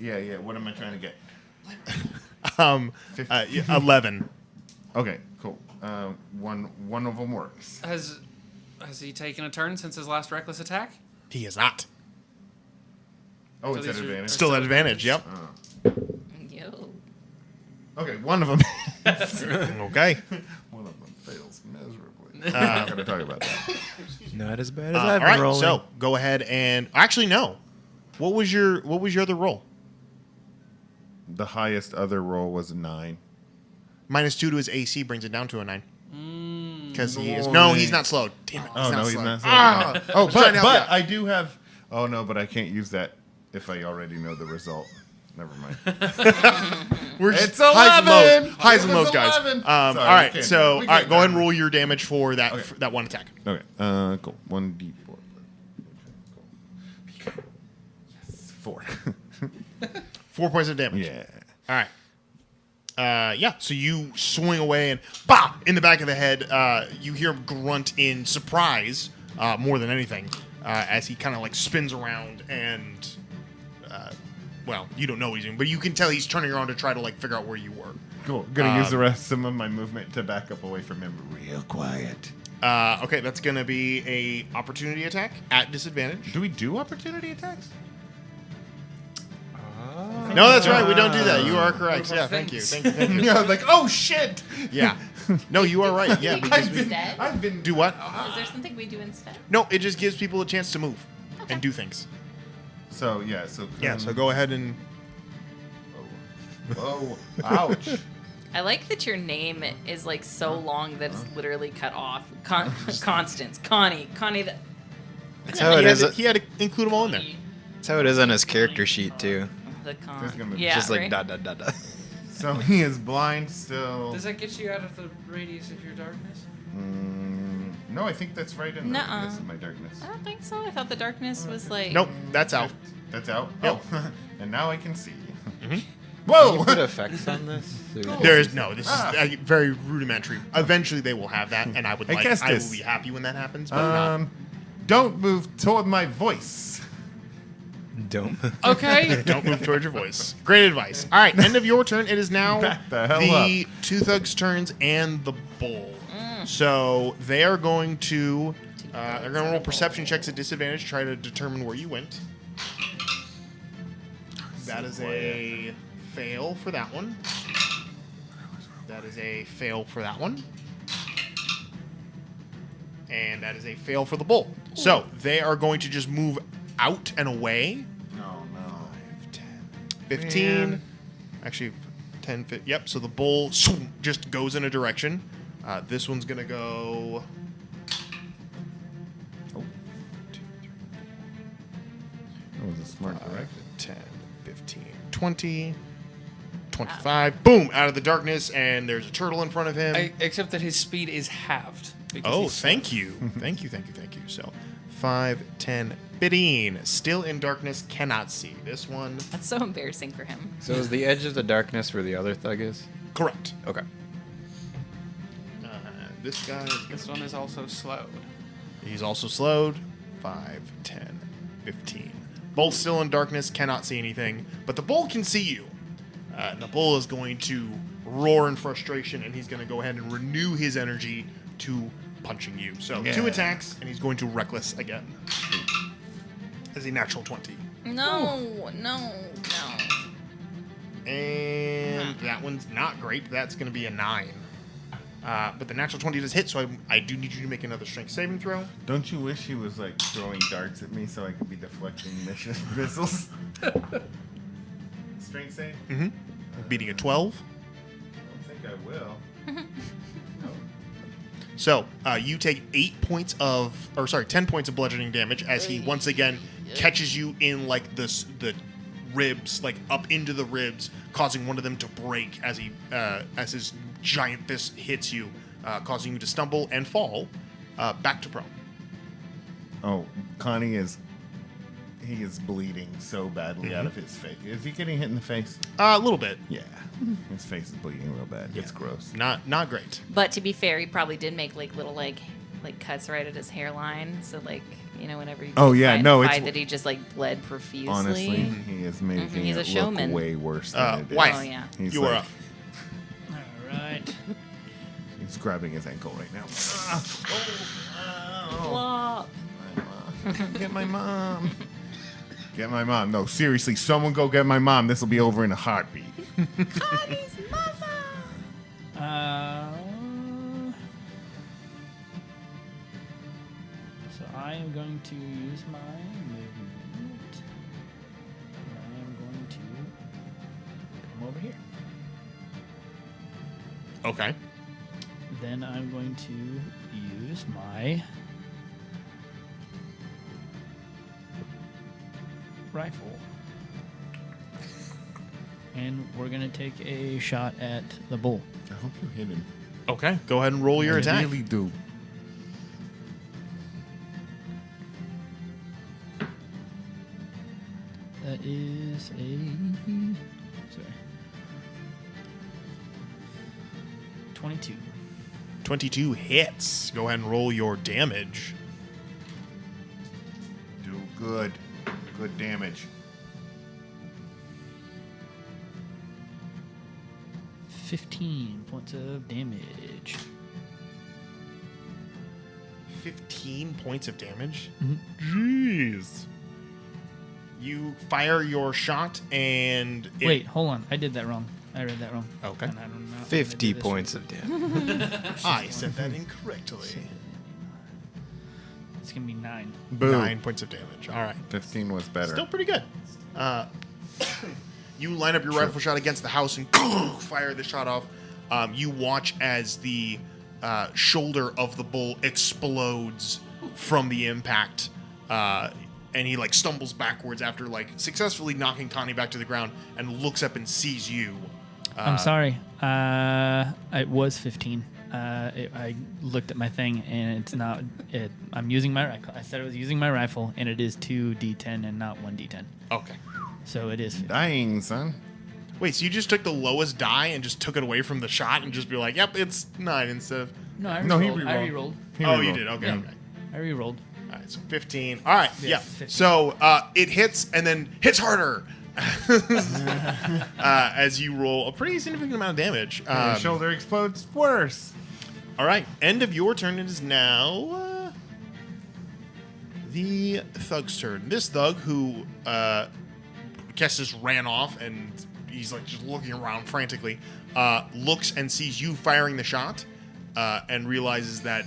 Yeah. What am I trying to get? 11. Okay, cool. One of them works. Has he taken a turn since his last reckless attack? He is not. Oh, So it's at these are- advantage. Still at advantage. Yep. Yo. Okay, one of them. Okay. One of them fails miserably. I'm not going to talk about that. Not as bad as All I've right. been rolling. So go ahead and actually no. What was your other roll? The highest other roll was a 9. -2 to his AC brings it down to a 9. Because he is Boring. he's not slowed. Damn it. Oh, no, he's slowed. not. Ah! Oh, trying to help but you. I do have. Oh, no, but I can't use that if I already know the result. Never mind. We're just It's highs and 11. lows, highs and It was lows, guys. 11. All Sorry, right, we can't so do it. all We right, can't go ahead do and it. roll your damage for that Okay. for that one attack. Okay, cool. 1d4. Yes, 4. 4 points of damage. Yeah. All right. Yeah. So you swing away and bah in the back of the head. You hear him grunt in surprise more than anything as he kind of like spins around and well, you don't know what he's doing, but you can tell he's turning around to try to like figure out where you were. Cool. Gonna use the rest some of my movement to back up away from him real quiet. Okay, that's gonna be a opportunity attack at disadvantage. Do we do opportunity attacks? No, that's right. We don't do that. You are correct. Yeah, thank you. Thank you. Thank you. Yeah, I was like, oh shit! Yeah. No, you are right. Yeah, because we Instead? I've been do what? Is there something we do instead? No, it just gives people a chance to move and do things. So yeah, so Yeah. So go ahead and Oh, ouch! I like that your name is like so long that it's literally cut off. Constance, Connie. That's how it is. He had to include them all in there. That's how it is on his character sheet too. The There's gonna be yeah, Just like right? dot dot dot dot. So he is blind still. Does that get you out of the radius of your darkness? No, I think that's right in the Nuh-uh. radius of my darkness. I don't think so. I thought the darkness was like. Nope, that's out. That's out. Yep. Oh, and now I can see. Can you Whoa! put effects on this? There is no. This is very rudimentary. Eventually, they will have that, and I would Hey, like. I will Kestis. be happy when that happens. But not. Don't move toward my voice. Don't. Okay. Don't move towards your voice. Great advice. All right, end of your turn. It is now Back the hell the two thugs' turns and the bull. So they are going to they're going to roll perception checks at disadvantage, try to determine where you went. That is a fail for that one. That is a fail for that one. And that is a fail for the bull. So they are going to just move out and away. No, no. 15. Man. Actually, 10, 15. Yep, so the bull just goes in a direction. This one's going to go... Oh. That was a smart direction. 10, 15, 20, 25. Boom! Out of the darkness, and there's a turtle in front of him. Except that his speed is halved. because Oh, he's slow. thank you. Thank you. So 5, 10, 15. Still in darkness, cannot see. This one, That's so embarrassing for him. So is the edge of the darkness where the other thug is? correct. Okay. This guy, This one is also slowed. he's also slowed. 5, 10, 15. Both still in darkness, cannot see anything. But the bull can see you. And the bull is going to roar in frustration, and he's going to go ahead and renew his energy to punching you. So 2 attacks, and he's going to reckless again. As a natural 20. No. And that one's not great. That's going to be a 9. But the natural 20 does hit, so I do need you to make another strength saving throw. Don't you wish he was like throwing darts at me so I could be deflecting missiles? Strength save? Beating a 12. I don't think I will. So you take 10 points of bludgeoning damage as he once again catches you in like the ribs, like up into the ribs, causing one of them to break as his giant fist hits you, causing you to stumble and fall back to prone. Oh, Connie is bleeding so badly out of his face. Is he getting hit in the face? A little bit. Yeah. His face is bleeding real bad. It's gross. Not great. But to be fair, he probably did make like little like cuts right at his hairline. So like, you know, whenever you fight that he just like bled profusely. Honestly, he is making He's a it showman. look way worse than it is. Wife, Oh, yeah. He's you are like- up. All right. He's grabbing his ankle right now. Flop. Get my mom. Get my mom. No, seriously, someone go get my mom. This will be over in a heartbeat. Connie's mama. So I am going to use my movement. And I am going to come over here. Okay. Then I'm going to use my rifle. And we're going to take a shot at the bull. I hope you hit him. Okay. Go ahead and roll your I attack. really do. That is a... Sorry. 22. 22 hits. Go ahead and roll your damage. Do good. Good damage. 15 points of damage. 15 points of damage? Jeez. You fire your shot and... Wait, hold on. I did that wrong. I read that wrong. Okay. And I don't know. 50 points of damage. I said that incorrectly. It's going to be 9. Boo. 9 points of damage. All right. 15 was better. Still pretty good. You line up your rifle shot against the house and fire the shot off. You watch as the shoulder of the bull explodes from the impact, and he like stumbles backwards after like successfully knocking Connie back to the ground, and looks up and sees you. I'm sorry. It was 15. I looked at my thing, and it's not. I'm using my. I said I was using my rifle, and it is 2d10 and not 1d10. Okay. So it is. 15. Dying, son. Wait, so you just took the lowest die and just took it away from the shot and just be like, "Yep, it's 9 instead of." No, I No, he re-rolled. I re-rolled. re-rolled. He Oh, you rerolled. did. Okay. Yeah. Okay. I re-rolled. All right, so 15. All right, yeah. 15. So it hits and then hits harder as you roll a pretty significant amount of damage. Your shoulder explodes worse. All right, end of your turn. It is now the thug's turn. This thug who Kestis ran off and he's like just looking around frantically, looks and sees you firing the shot and realizes that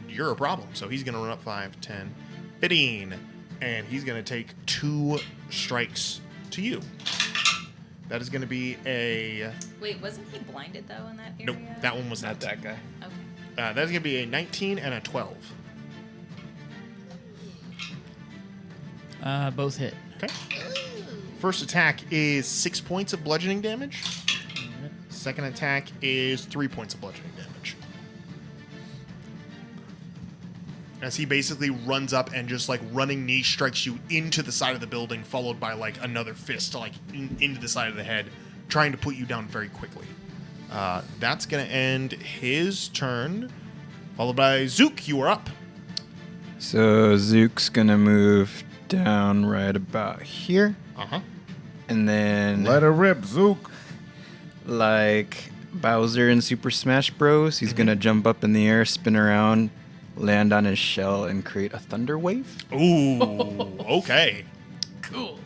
you're a problem. So he's going to run up 5, 10, 15, and he's going to take 2 strikes to you. That is going to be a... Wait, wasn't he blinded though in that area? Nope, that one was Not that guy. Okay. That's going to be a 19 and a 12. Both hit. Okay. First attack is 6 points of bludgeoning damage. Second attack is 3 points of bludgeoning damage. As he basically runs up and just like running knee strikes you into the side of the building, followed by like another fist like into the side of the head, trying to put you down very quickly. That's going to end his turn, followed by Zook. You are up. So Zook's gonna move down right about here. Uh-huh. And then, Let her rip, Zook. like Bowser in Super Smash Bros., he's gonna jump up in the air, spin around, land on his shell, and create a thunder wave. Ooh, okay. Cool.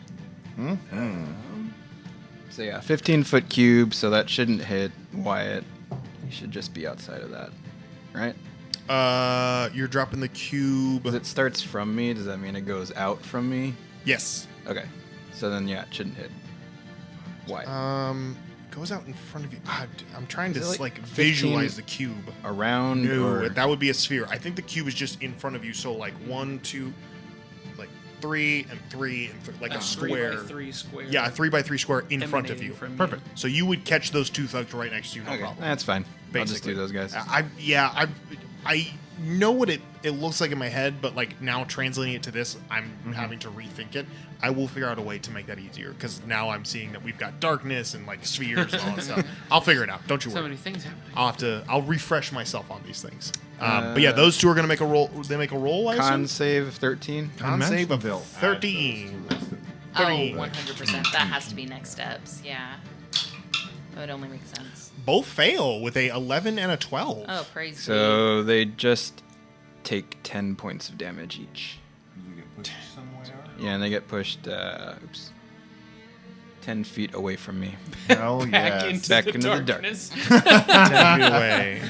So yeah, 15-foot cube, so that shouldn't hit Wyatt. He should just be outside of that, right? You're dropping the cube. Because it starts from me. Does that mean it goes out from me? Yes. Okay. So then, yeah, it shouldn't hit. Why? Goes out in front of you. I'm trying to Is it like 15 visualize the cube. Around? No, or... that would be a sphere. I think the cube is just in front of you. So like 1, 2, like 3 and 3 and like a square. 3x3 square. Yeah, a 3x3 square in front of emanating you. from me. Perfect. So you would catch those two thugs right next to you, no Okay, problem. that's fine. I'll just Basically. do those guys. I know what it looks like in my head, but like now translating it to this, I'm having to rethink it. I will figure out a way to make that easier because now I'm seeing that we've got darkness and like spheres and all that stuff. I'll figure it out. Don't you So worry. many things happening. I'll refresh myself on these things. But yeah, those two are gonna make a roll. They make a roll. I Con assume? save 13. Con save of They'll add 13. those to the list. Oh, 13. 100%. That has to be next steps. Yeah. That would only make sense. Both fail with a 11 and a 12. Oh, praise be. So they just take 10 points of damage each. You get pushed somewhere. Yeah, and they get pushed, 10 feet away from me. Hell Back yes. into Back the into the dark. darkness. 10 feet away.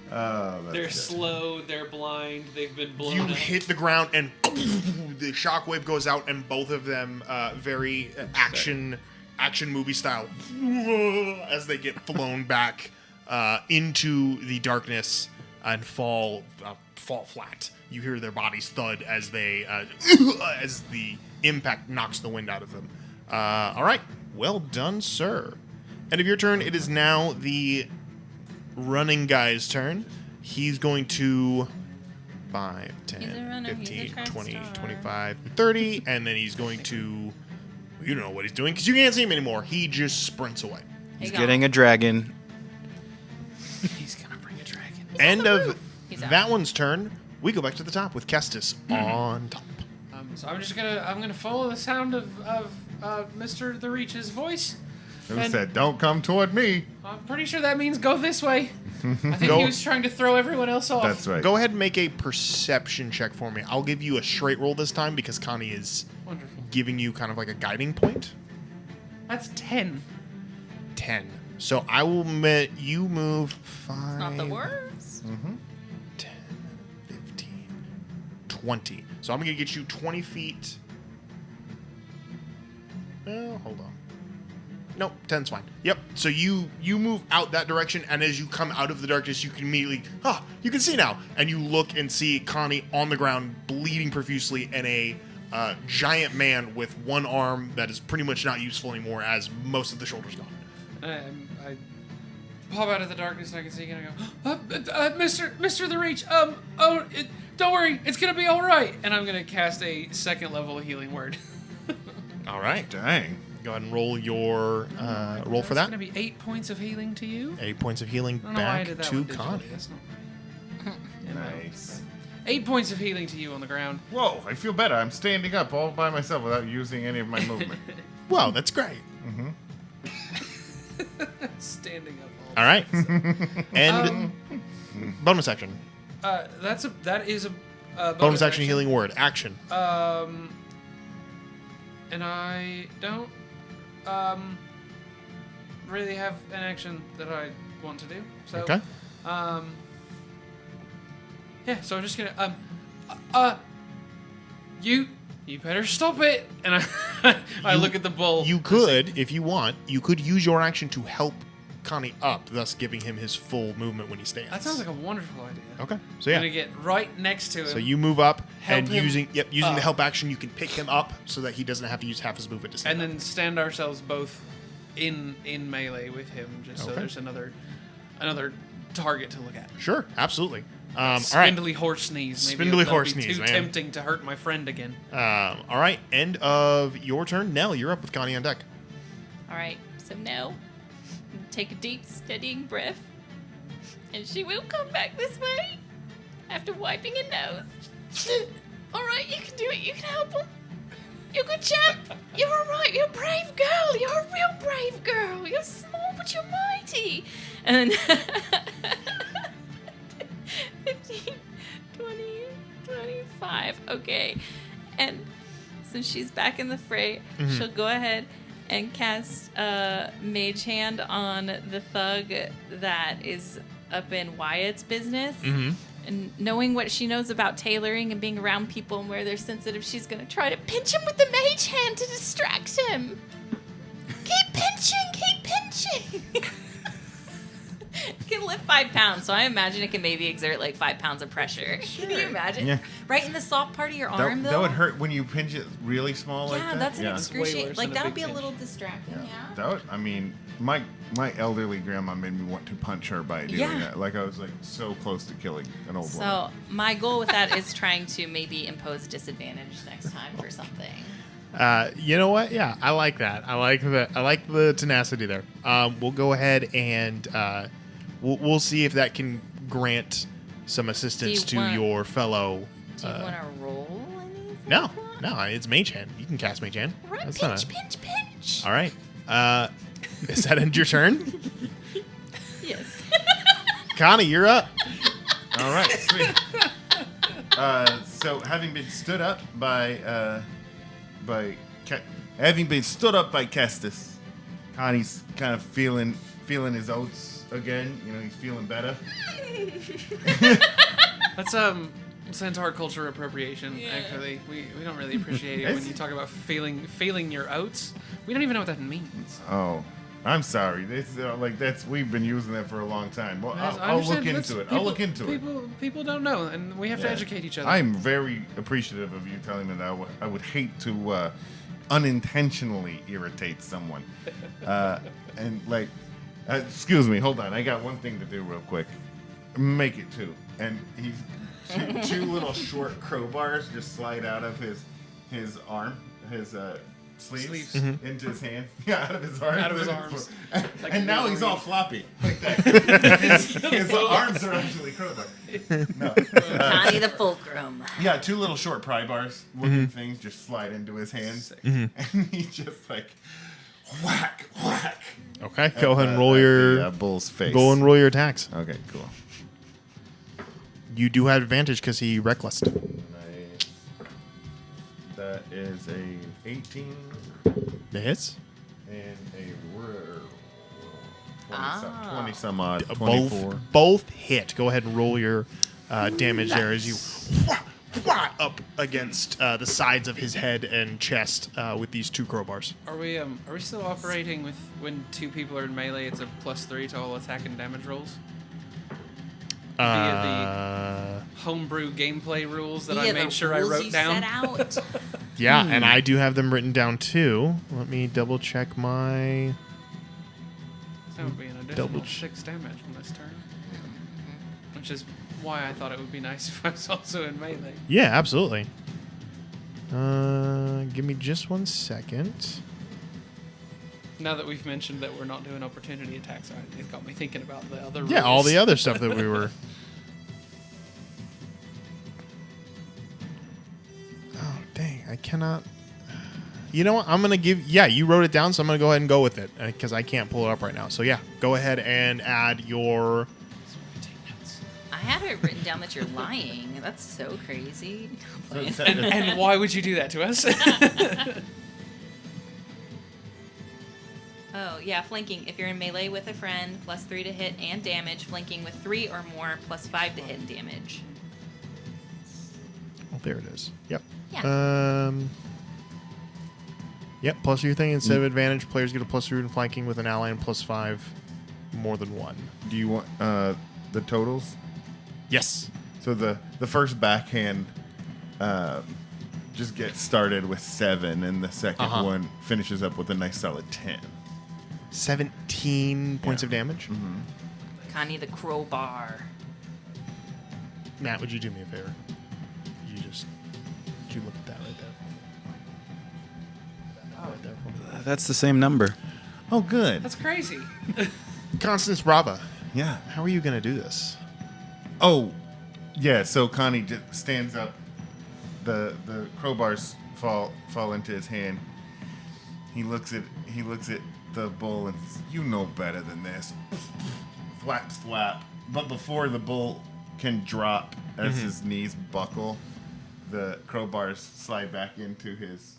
That's They're good. slow. They're blind. They've been blown You up. hit the ground and the shockwave goes out, and both of them very action movie style as they get flown back into the darkness and fall flat. You hear their bodies thud as they as the impact knocks the wind out of them. All right, well done, sir. End of your turn. It is now the running guy's turn. He's going to 5, He's a 10, runner, he's a 15, track 20, star. 25, 30, and then he's going to... You don't know what he's doing because you can't see him anymore. He just sprints away. He's getting a dragon. He's gonna bring a dragon. End of He's out. that one's turn. We go back to the top with Kestis on top. So I'm gonna follow the sound of Mr. the Reach's voice. Who And- said, "Don't come toward me"? I'm pretty sure that means go this way. I think Go- he was trying to throw everyone else off. That's right. Go ahead and make a perception check for me. I'll give you a straight roll this time because Connie is Wonderful. giving you kind of like a guiding point. That's 10. 10. So I will you move 5. It's not the worst. 10, 15, 20. So I'm going to get you 20 feet. Oh, hold on. Nope, 10's fine. Yep. So you move out that direction, and as you come out of the darkness, you can immediately, you can see now. And you look and see Connie on the ground, bleeding profusely, and a giant man with one arm that is pretty much not useful anymore, as most of the shoulder's gone. I pop out of the darkness and I can see you, and I go, Mr. the Reach, don't worry, it's gonna be all right. And I'm gonna cast a second level healing word. All right. Dang. Go ahead and roll your roll for That's that. gonna be 8 points of healing to you. 8 points of healing I don't know why I back did that to one digitally. Connie. That's not Nice. 8 points of healing to you on the ground. Whoa, I feel better. I'm standing up all by myself without using any of my movement. Wow, that's great. Standing up. All right. And bonus action. That is a Bonus action healing word. Action. And I don't really have an action that I want to do. So Okay. yeah, so I'm just gonna you better stop it. And I look at the bull. You could, if you want, you could use your action to help Connie up, thus giving him his full movement when he stands. That sounds like a wonderful idea. Okay. So I'm yeah. gonna get right next to him. So you move up Help and him using the up. help action, you can pick him up so that he doesn't have to use half his movement to stand and up. then stand ourselves both in melee with him, just so Okay. there's another target to look at. Sure, absolutely. All right. Spindly horse knees. Maybe Spindly that'll horse be knees, too man. tempting to hurt my friend again. All right. End of your turn. Nell, you're up with Connie on deck. All right. So now, take a deep, steadying breath, and she will come back this way after wiping her nose. All right, you can do it. You can help him. You're a good champ. You're all right. You're a brave girl. You're a real brave girl. You're small, but you're mighty. And then 15, 20, 25. Okay. And since she's back in the fray, she'll go ahead and cast Mage Hand on the thug that is up in Wyatt's business. And knowing what she knows about tailoring and being around people and where they're sensitive, she's going to try to pinch him with the Mage Hand to distract him. Keep pinching! It can lift 5 pounds, so I imagine it can maybe exert like 5 pounds of pressure. Can you imagine? Yeah. Right in the soft part of your arm, That though? would hurt when you pinch it really small like that. That's an way excruciating. worse Like, than a that would big be a pinch. little distracting, yeah? That would, I mean, my elderly grandma made me want to punch her by doing Yeah. that. Like I was like so close to killing an old woman. So, my goal with that is trying to maybe impose disadvantage next time for something. You know what? Yeah, I like that. I like the tenacity there. We'll go ahead and we'll see if that can grant some assistance to your fellow. Do you want to roll anything? No, it's Mage Hand. You can cast Mage Hand. Right, That's pinch. All right. Is that end your turn? Yes. Connie, you're up. All right, sweet. So having been stood up by Kestis, Connie's kind of feeling his oats again. You know, he's feeling better. That's centaur culture appropriation. Actually, we don't really appreciate it when you talk about feeling your oats. We don't even know what that means. Oh, I'm sorry. We've been using that for a long time. Well, I I'll look understand. into it. People- I'll look into it. People don't know, and we have to educate each other. I'm very appreciative of you telling me that. I would hate to unintentionally irritate someone. And like, excuse me, hold on. I got one thing to do real quick. Make it two. And he's two little short crowbars just slide out of his arm, his sleeves. Into his hand. Yeah, out of his arms. Out of his arms. Like and a now he's all Wolverine. floppy like that. his arms are actually crowbar. No. Connie the Fulcrum. Yeah, two little short pry bars looking things just slide into his hands. And he just like whack, whack. Okay, go ahead and roll your bull's face. go and roll your attacks. Okay, cool. You do have advantage because he reckless. Nice. That is a 18 The hits. and a rare 20 some odd. Both 24. both hit. Go ahead and roll your damage there as you up against the sides of his head and chest with these two crowbars. Are we still operating with when two people are in melee? It's a +3 to all attack and damage rolls. Via the homebrew gameplay rules that I made sure I wrote down. Set out. Yeah, and I do have them written down too. Let me double check my. That would be an additional 6 damage from this turn. Which is why I thought it would be nice if I was also in melee. Yeah, absolutely. Give me just 1 second. Now that we've mentioned that we're not doing opportunity attacks, it got me thinking about the other rules. Yeah, all the other stuff that we were. Oh, dang. I cannot. You know what? I'm going to give. Yeah, you wrote it down, so I'm going to go ahead and go with it because I can't pull it up right now. So, yeah, go ahead and add your. I had it written down that you're lying. That's so crazy. And why would you do that to us? Oh, yeah, flanking. If you're in melee with a friend, +3 to hit and damage. Flanking with 3 or more, +5 to hit and damage. Oh, there it is. Yep. Yeah. Yep, plus your thing. Instead of advantage, players get a +3 in flanking with an ally and +5 more than one. Do you want the totals? Yes. So the first backhand just gets started with 7, and the second one finishes up with a nice solid 10. 17 points of damage. Connie the crowbar. Matt, would you do me a favor? Would you look at that right there? Right there for me. That's the same number. Oh, good. That's crazy. Constance Brava, Yeah. how are you going to do this? Oh, yeah. So Connie just stands up. The crowbars fall into his hand. He looks at the bull and says, "You know better than this." Flap, slap. But before the bull can drop, as his knees buckle, the crowbars slide back into his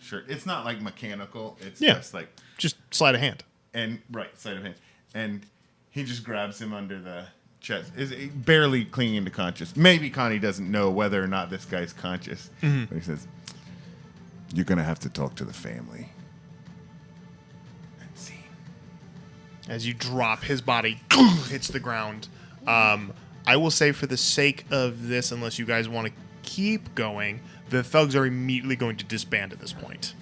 shirt. It's not like mechanical. It's Yeah. just like Just sleight of hand. and right side of him, and he just grabs him under the chest. Is barely clinging to conscious. Maybe Connie doesn't know whether or not this guy's conscious, but he says, "You're gonna have to talk to the family." And see. As you drop, his body hits the ground. I will say, for the sake of this, unless you guys want to keep going, the thugs are immediately going to disband at this point.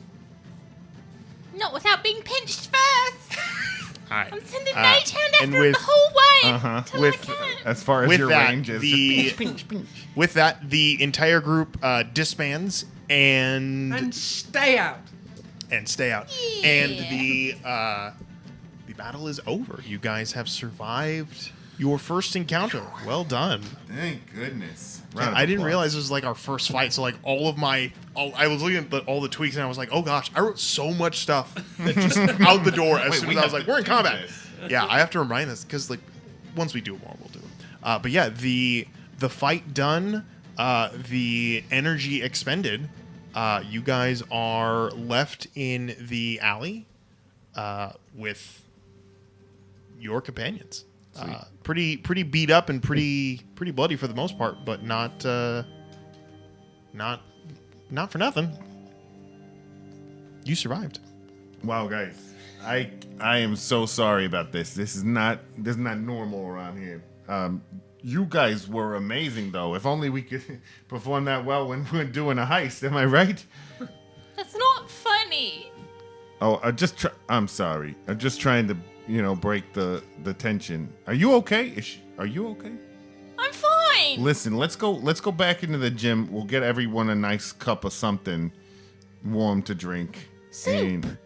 Not without being pinched first. All right. I'm sending Nate hand and after him the whole way. Till With I can. as far as With your that, range is, the- just pinch, pinch. With that, the entire group disbands and stay out. stay out. Yeah. And the battle is over. You guys have survived your first encounter. Well done. Thank goodness. Yeah, Round of I didn't applause. realize this was like our first fight. So like I was looking at all the tweaks and I was like, oh gosh, I wrote so much stuff that just out the door as Wait, soon we as I was have like, to we're in do combat. this. Yeah, I have to remind us because like once we do it more, we'll do it. But yeah, the fight done, the energy expended. You guys are left in the alley with your companions. Pretty beat up and pretty bloody for the most part, but not for nothing. You survived. Wow, guys, I am so sorry about this. This is not normal around here. You guys were amazing, though. If only we could perform that well when we're doing a heist. Am I right? That's not funny. Oh, I'm sorry. I'm just trying to, break the tension. Are you okay? Are you okay? I'm fine. Listen, let's go back into the gym. We'll get everyone a nice cup of something warm to drink. Soup. And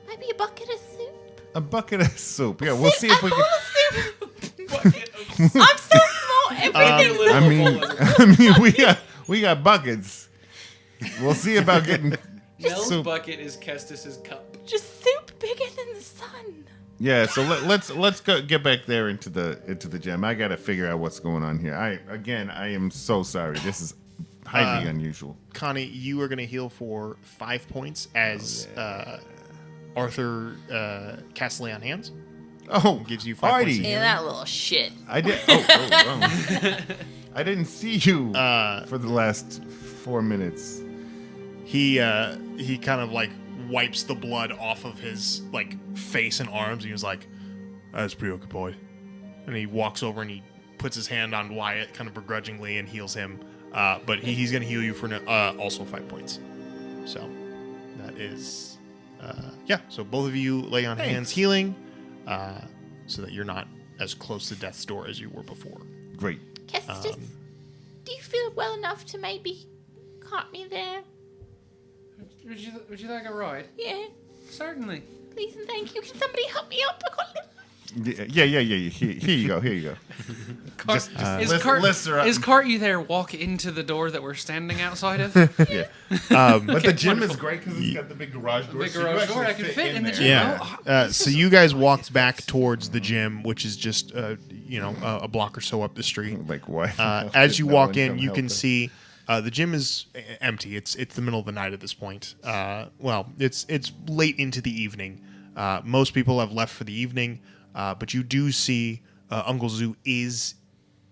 Maybe a bucket of soup. a bucket of soup. Yeah, we'll see if we can. I'm so small. Everything's I mean, we got buckets. We'll see about getting Mel's soup. bucket is Kestis's cup. just soup bigger than the sun. Yeah, so let's go get back there into the gym. I got to figure out what's going on here. I am so sorry. This is highly unusual. Connie, you are going to heal for 5 points as Arthur casts Lay on Hands. Oh, Gives you 5 points. Artie. Yeah, that little shit. I did. Oh. I didn't see you for the last 4 minutes. He kind of like wipes the blood off of his like face and arms. And he was like, "That's preoccupied." And he walks over and he puts his hand on Wyatt, kind of begrudgingly, and heals him. But he's going to heal you for also 5 points. So that is, So both of you lay on hands, healing, so that you're not as close to death's door as you were before. Great. Kestis, do you feel well enough to maybe cart me there? Would you like a ride? Yeah, Certainly. please and thank you. Can somebody help me up? I got Yeah. Here you go. Lift her up. Is cart you there? Walk into the door that we're standing outside of. Yeah. But the gym is great because it's got the big garage door. Big so you garage actually door, I can fit in the there. gym. Yeah. So you guys walked back towards the gym, which is just a block or so up the street. Like why? As you No walk one in, come you help can us? see the gym is empty. It's the middle of the night at this point. It's late into the evening. Most people have left for the evening, but you do see Uncle Zoo is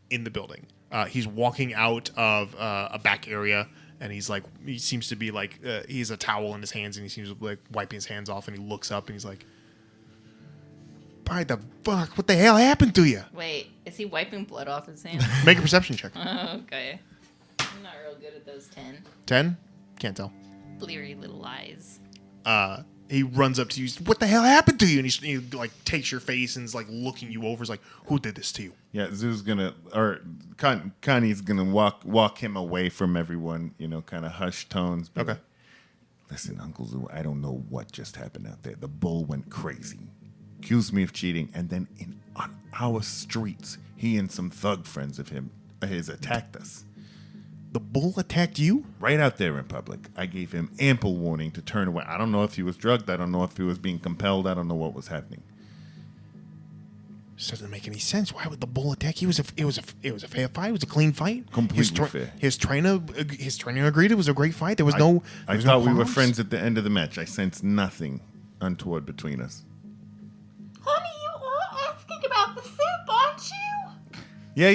in the building. He's walking out of a back area, and he seems to be like he has a towel in his hands, and he seems to be like wiping his hands off, and he looks up and he's like, "By the fuck, what the hell happened to you?" Wait, is he wiping blood off his hands? Make a perception check. Okay. I'm not real good at those 10. 10? Can't tell. Bleary little eyes. He runs up to you. "What the hell happened to you?" And he like takes your face and is like looking you over. He's like, "Who did this to you?" Yeah, Zoo's Connie's gonna walk him away from everyone. Kind of hushed tones. But Okay. Listen, Uncle Zoo, I don't know what just happened out there. The bull went crazy, accused me of cheating, and then on our streets, he and some thug friends of his attacked us. The bull attacked you? Right out there in public. I gave him ample warning to turn away. I don't know if he was drugged. I don't know if he was being compelled. I don't know what was happening. This doesn't make any sense. Why would the bull attack? It was a fair fight. It was a clean fight. Completely fair. His trainer agreed it was a great fight. There was no. I thought we were friends at the end of the match. I sensed nothing untoward between us. Honey, you are asking about the soup, aren't you?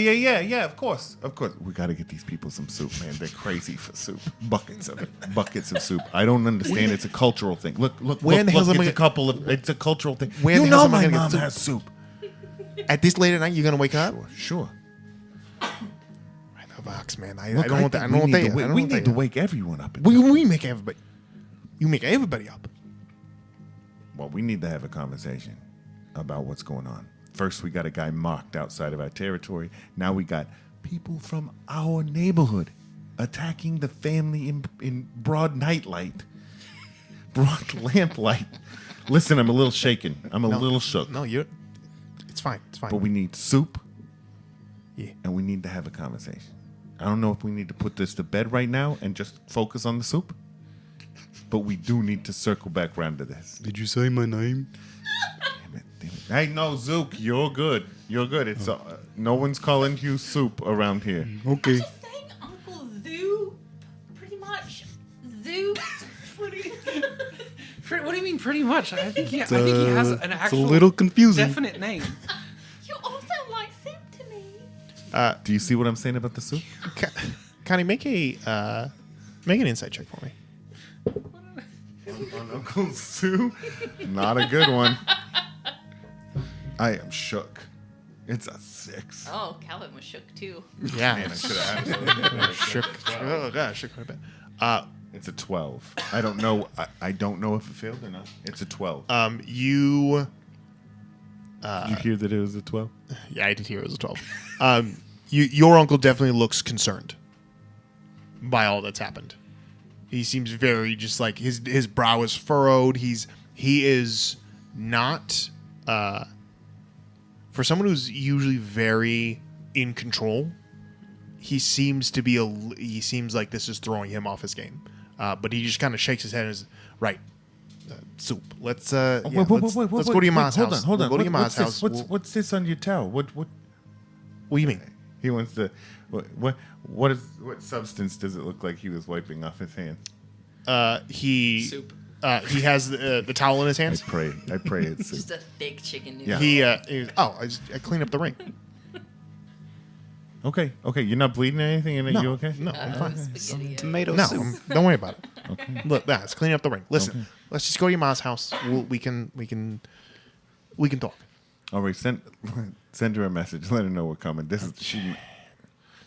Yeah. Of course. We got to get these people some soup, man. They're crazy for soup. Buckets of it. Buckets of soup. I don't understand. It's a cultural thing. Look. Where in the hell's It's a cultural thing. Where you the hell's know am I my gonna mom get soup? has soup. At this late at night, you're gonna wake up? Sure. I know Vox, man. I Look, don't want that. I don't want that. We need to wake everyone up. We make everybody. You make everybody up. Well, we need to have a conversation about what's going on. First, we got a guy mocked outside of our territory. Now we got people from our neighborhood attacking the family in broad nightlight, broad lamplight. Listen, I'm a little shaken. I'm a little shook. No, you're. It's fine. It's fine. But we need soup. Yeah. And we need to have a conversation. I don't know if we need to put this to bed right now and just focus on the soup. But we do need to circle back around to this. Did you say my name? Damn it. Hey, no, Zook, you're good. It's no one's calling you soup around here. Okay. Just saying Uncle Zoo. Pretty much. Zoo. What do you mean, pretty much? I think he has an It's actual a little confusing. definite name. You also like soup to me. Do you see what I'm saying about the soup? Connie, make an insight check for me. On Uncle Sue? Not a good one. I am shook. It's a 6. Oh, Calvin was shook too. Yeah, Man, I should have shook. Oh god, shook quite a bit. It's a 12. I don't know. I don't know if it failed or not. It's a 12. You. You hear that it was a 12? Yeah, I did hear it was a 12. Your uncle definitely looks concerned by all that's happened. He seems very just like his brow is furrowed. He is not for someone who's usually very in control. He seems like this is throwing him off his game. But he just kind of shakes his head and is right. Soup. Let's let's go to your mom's house. Hold on. We'll go to your mom's house. What's this on your towel? What What do you mean? he wants to? What substance does it look like he was wiping off his hand? Soup. He has the towel in his I hands. pray it's Just soup. a thick chicken noodle. Yeah. I cleaned up the ring. Okay. You're not bleeding or anything, and No, you okay? no, I'm fine. Spaghetti. Tomato No, soup. don't worry about it. Okay. Look, it's cleaning up the ring. Listen, let's just go to your mom's house. We can talk. All right, send her a message. Let her know we're coming. This is she.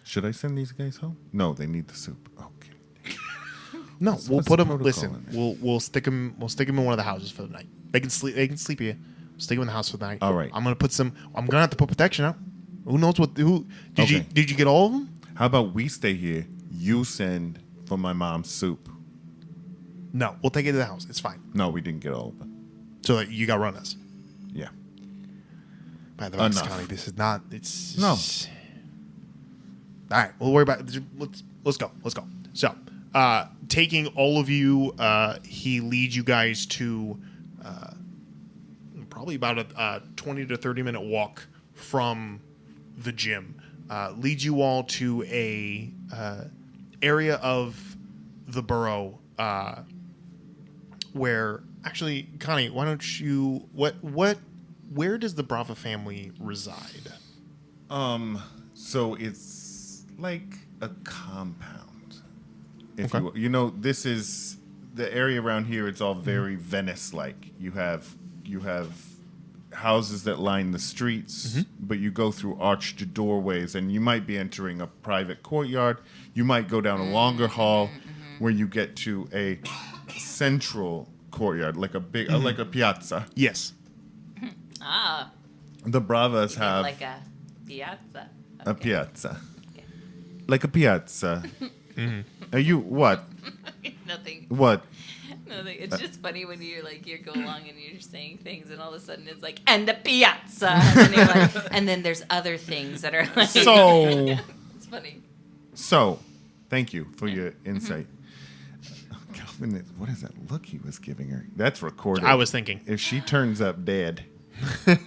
Should I send these guys home? No, they need the soup. Okay. No, What's we'll the put them. protocol Listen, in we'll stick them. We'll stick them in one of the houses for the night. They can sleep. They can sleep here. Stick them in the house for the night. All right. I'm gonna have to put protection out. Who knows what? Who did you Okay. did you get all of them? How about we stay here? You send for my mom's soup. No, we'll take it to the house. It's fine. No, we didn't get all of them. So that you got run us. Yeah. By the way, Enough. Connie, this is not. It's No. All right, we'll worry about. Let's go. So, taking all of you, he leads you guys to probably about a 20 to 30 minute walk from the gym. Leads you all to a area of the borough where actually, Connie, why don't you where does the Brava family reside? So it's like a compound. If Okay. you know, this is the area around here. It's all very Venice-like. You have houses that line the streets, but you go through arched doorways, and you might be entering a private courtyard. You might go down a longer hall where you get to a central courtyard, like a big, like a piazza. Yes. Ah, The Bravas you mean have like a piazza. a Okay. piazza, like a piazza. Are you what? Nothing. What? Nothing. It's just funny when you go along and you're saying things, and all of a sudden it's like, and the piazza, and then you're like, and then there's other things that are like. So, It's funny. thank you for your insight. Calvin, what is that look he was giving her? That's recorded. I was thinking. If she turns up dead, It'd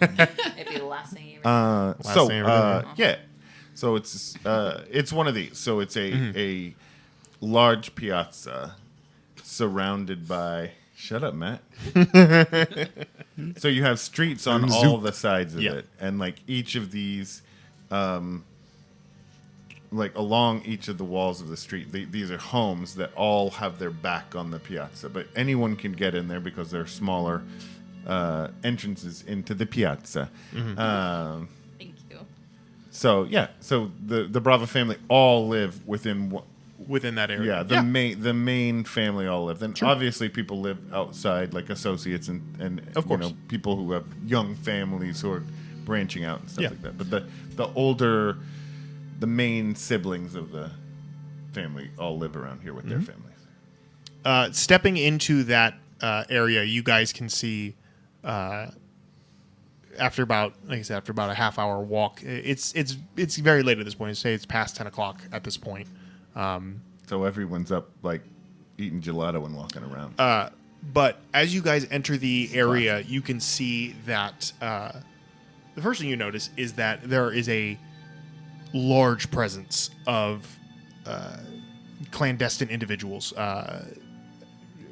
be the last thing you name of everything. Yeah. So it's one of these. So it's a large piazza surrounded by. Shut up, Matt. So you have streets on all the sides of it, and like each of these, like along each of the walls of the street, these are homes that all have their back on the piazza, but anyone can get in there because they're smaller entrances into the piazza. Thank you. So the Brava family all live within that area. Yeah, the main family all live. Then obviously people live outside, like associates and of course people who have young families who are branching out and stuff like that. But the older, the main siblings of the family all live around here with their families. Stepping into that area, you guys can see after about a half hour walk. It's very late at this point. I'd say it's past 10 o'clock at this point. So everyone's up, like, eating gelato and walking around. But as you guys enter the area, you can see that the first thing you notice is that there is a large presence of clandestine individuals,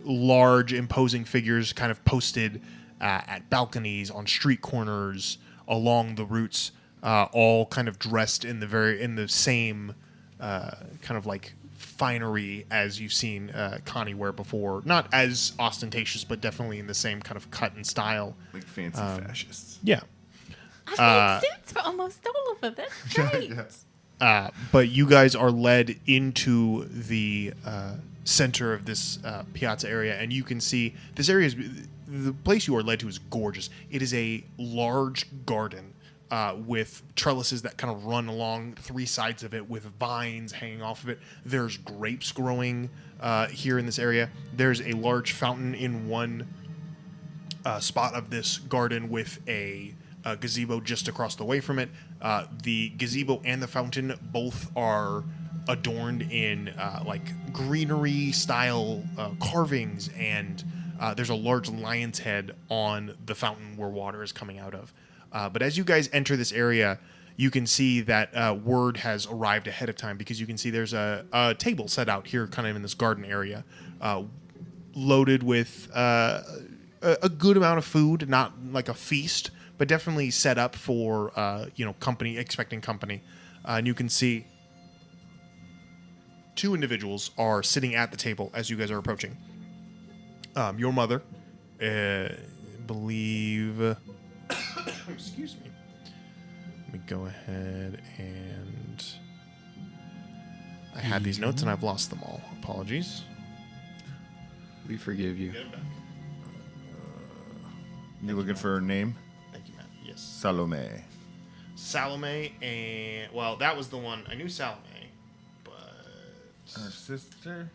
large, imposing figures kind of posted at balconies, on street corners, along the routes, all kind of dressed in the same kind of like finery as you've seen Connie wear before. Not as ostentatious, but definitely in the same kind of cut and style. Like fancy fascists. Yeah. I've made suits for almost all of them. That's great. But you guys are led into the center of this piazza area, and you can see this area is the place you are led to is gorgeous. It is a large garden with trellises that kind of run along three sides of it with vines hanging off of it. There's grapes growing here in this area. There's a large fountain in one spot of this garden with a gazebo just across the way from it. The gazebo and the fountain both are adorned in like greenery style carvings, and there's a large lion's head on the fountain where water is coming out of. But as you guys enter this area, you can see that word has arrived ahead of time, because you can see there's a table set out here kind of in this garden area, loaded with a good amount of food, not like a feast, but definitely set up for company, expecting company. And you can see two individuals are sitting at the table as you guys are approaching. Your mother, believe. Excuse me. Let me go ahead and I had these notes and I've lost them all. Apologies. We forgive you. You looking for her name? Thank you, Matt. Yes. Salome. Salome, and well, that was the one. I knew Salome, but Her sister?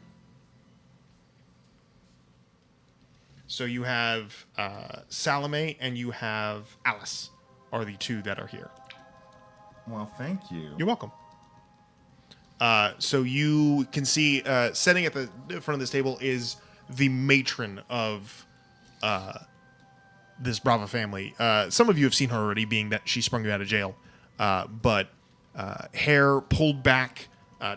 so you have Salome and you have Alice are the two that are here. Well, thank you. You're welcome. So you can see sitting at the front of this table is the matron of this Brava family. Some of you have seen her already, being that she sprung you out of jail. But hair pulled back,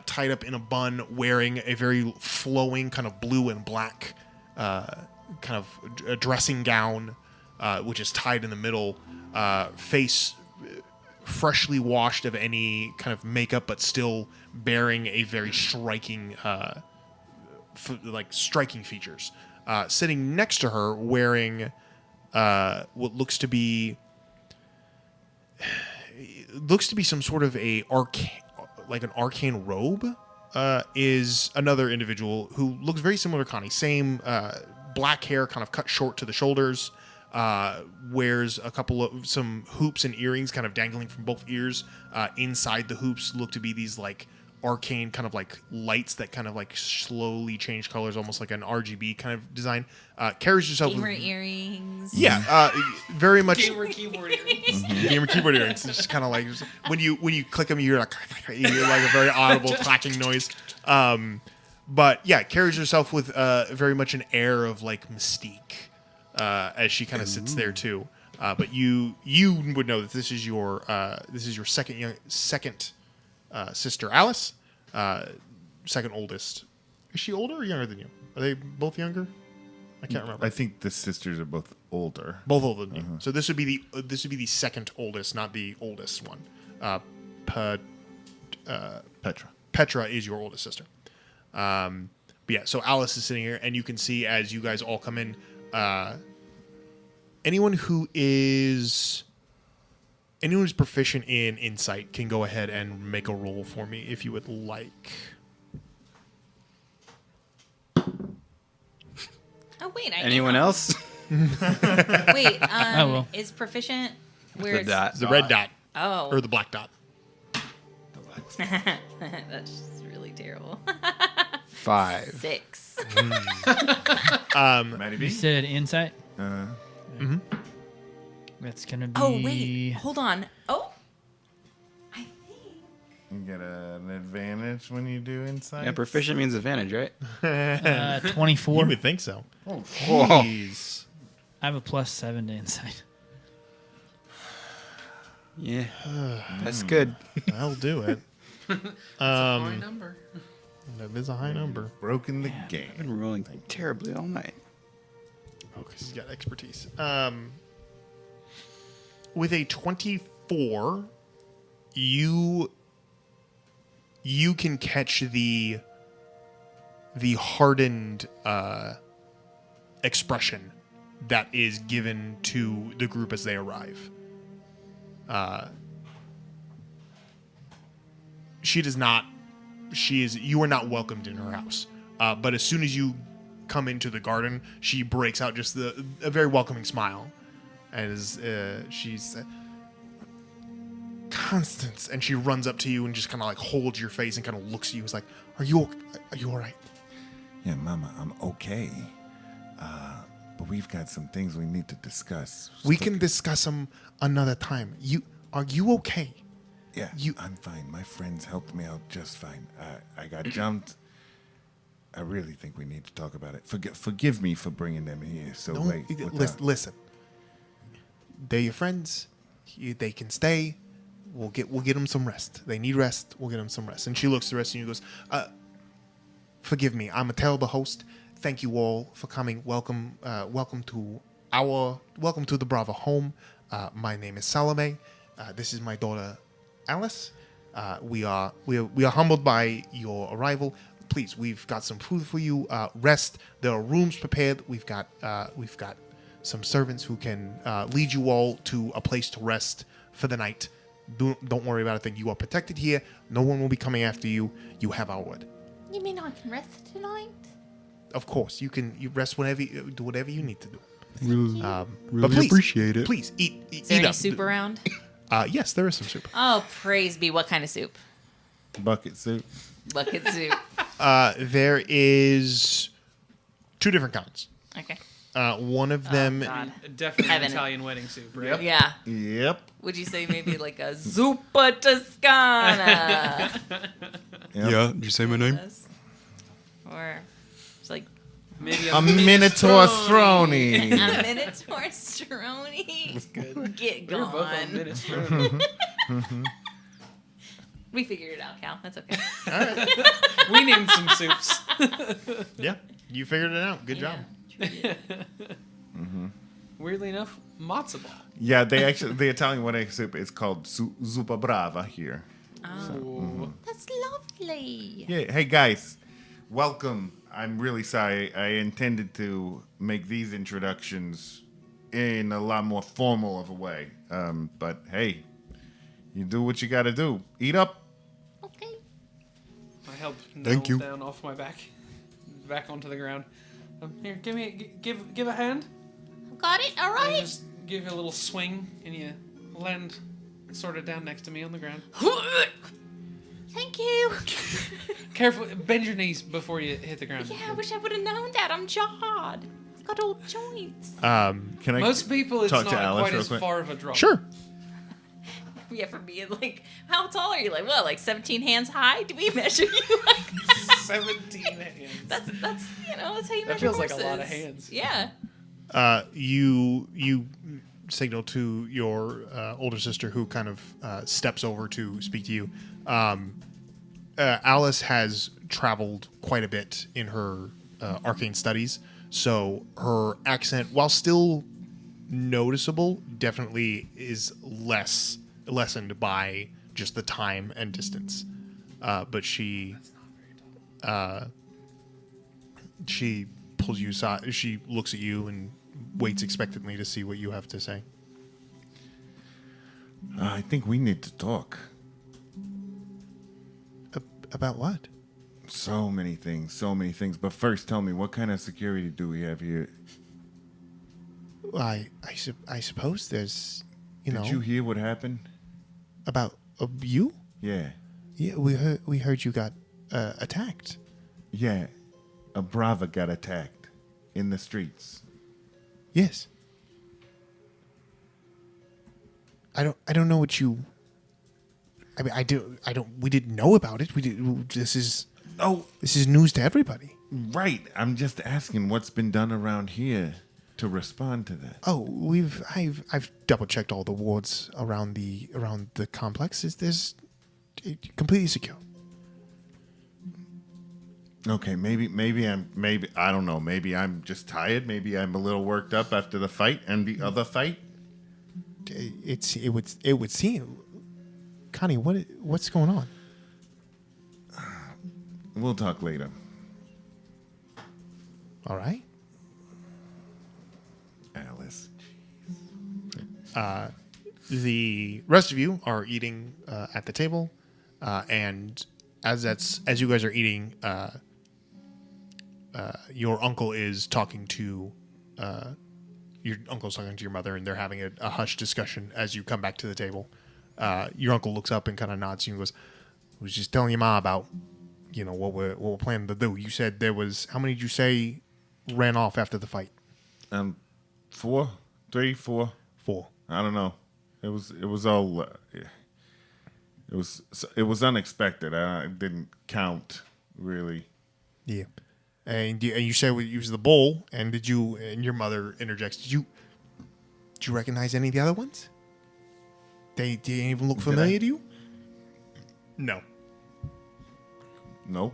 tied up in a bun, wearing a very flowing kind of blue and black kind of a dressing gown, which is tied in the middle. Face freshly washed of any kind of makeup, but still bearing a very striking, striking features. Sitting next to her, wearing what looks to be some sort of an arcane robe, is another individual who looks very similar to Connie. Same black hair, kind of cut short to the shoulders. Wears some hoops and earrings kind of dangling from both ears. Inside the hoops look to be these like arcane kind of like lights that kind of like slowly change colors, almost like an RGB kind of design. Carries herself Gamer with earrings. yeah, very much Gamer keyboard earrings. gamer keyboard earrings. It's just kind of like when you click them, you hear like a very audible clacking noise. But yeah, carries herself with very much an air of like mystique. As she kind of sits there too. But you would know that this is your second sister Alice, second oldest. Is she older or younger than you? Are they both younger? I can't remember. I think the sisters are both older. Both older than you. So this would be the second oldest, not the oldest one. Petra is your oldest sister. But yeah, so Alice is sitting here, and you can see as you guys all come in. Anyone who's proficient in insight can go ahead and make a roll for me if you would like. Oh wait, Anyone else? Wait, well. is proficient where The it's dot. The red dot Oh, or the black dot. that's just really terrible. 5. 6. Maddie You B? said insight. Mm-hmm. That's gonna be. Oh wait, hold on. Oh, I think. You get an advantage when you do insight. Yeah, proficient means advantage, right? 24. You would think so. Whoa. Jeez. I have a +7 to insight. Yeah, that's good. I'll do it. My number. That is a high number. Broken the I've game. been rolling terribly all night. Oh, because he's got expertise. With a 24, you can catch the hardened expression that is given to the group as they arrive. You are not welcomed in her house. But as soon as you come into the garden, she breaks out just a very welcoming smile. As she's Constance, and she runs up to you and just kind of like holds your face and kind of looks at you. Is like, are you all right? Yeah, Mama, I'm okay. But we've got some things we need to discuss. We can discuss them another time. Are you okay? Yeah, I'm fine. My friends helped me out just fine. I got jumped. I really think we need to talk about it. Forgive me for bringing them here so late. Listen. They're your friends. They can stay. We'll get them some rest. They need rest. We'll get them some rest. And she looks at the rest of you and goes, forgive me. I'm a terrible host. Thank you all for coming. Welcome to the Brava home. My name is Salome. This is my daughter, Alice. We are humbled by your arrival. Please, we've got some food for you. Rest. There are rooms prepared. We've got some servants who can lead you all to a place to rest for the night. Don't worry about a thing. You are protected here. No one will be coming after you. You have our word. You mean I can rest tonight? Of course, you rest whenever do whatever you need to do. Really But please, appreciate it. Please eat. Is there eat any up. soup around? Yes, there is some soup. Oh, praise be. What kind of soup? Bucket soup. Bucket soup. There is 2 different kinds. Okay. One of them. God. Definitely Heaven. Italian wedding soup, right? Yeah. Yep. Would you say maybe like a zuppa toscana? Yeah, did you say my name? Or it's like Maybe A Minotaur Throny. a Minotaur stroni. Get We were both on gone. minestrone. We figured it out, Cal. That's okay. We named some soups. Yeah, you figured it out. Good job. Weirdly enough, matzo ball. Yeah, the Italian wedding soup is called zuppa brava here. Ooh. That's lovely. Yeah. Hey guys, welcome. I'm really sorry. I intended to make these introductions in a lot more formal of a way. But hey, you do what you got to do. Eat up. Okay. I held Thank you. down off my back onto the ground. Here, give a hand. Got it. All I right. just give you a little swing, and you land sort of down next to me on the ground. Thank you. Careful, bend your knees before you hit the ground. Yeah, I wish I would have known that. I'm jawed. I've got old joints. Can I? Most people, it's talk not to Alice quite real as quick? far of a drop. Sure. Yeah, for me, like, how tall are you? Like, what, like 17 hands high? Do we measure you? 17 hands. that's that's how you measure That feels like a horses. lot of hands. Yeah. You signal to your older sister, who kind of steps over to speak to you. Alice has traveled quite a bit in her arcane studies, so her accent, while still noticeable, definitely is lessened by just the time and distance. But she pulls you aside. She looks at you and waits expectantly to see what you have to say. I think we need to talk. About what? So many things. But first, tell me, what kind of security do we have here? I suppose there's, Did you hear what happened? about you. Yeah. Yeah, we heard you got attacked. Yeah. A Brava got attacked in the streets. Yes. I don't know what you. I mean, I don't. We didn't know about it. This is news to everybody. Right. I'm just asking what's been done around here to respond to that. Oh, I've double checked all the wards around the complex. There's completely secure. Okay, maybe I don't know. Maybe I'm just tired. Maybe I'm a little worked up after the fight and the other fight. It would seem. Connie, what's going on? We'll talk later. All right. Alice. The rest of you are eating at the table, and as you guys are eating, your uncle is talking to your mother, and they're having a hushed discussion as you come back to the table. Your uncle looks up and kind of nods to you and goes, "I was just telling your mom about, what we're planning to do. You said there was, how many did you say ran off after the fight?" 4, 3, 4. 4. I don't know. It was all. It was unexpected. I didn't count really. Yeah. And you said we used the bowl, and and your mother interjects, did you recognize any of the other ones? They didn't even look familiar to you? No. No.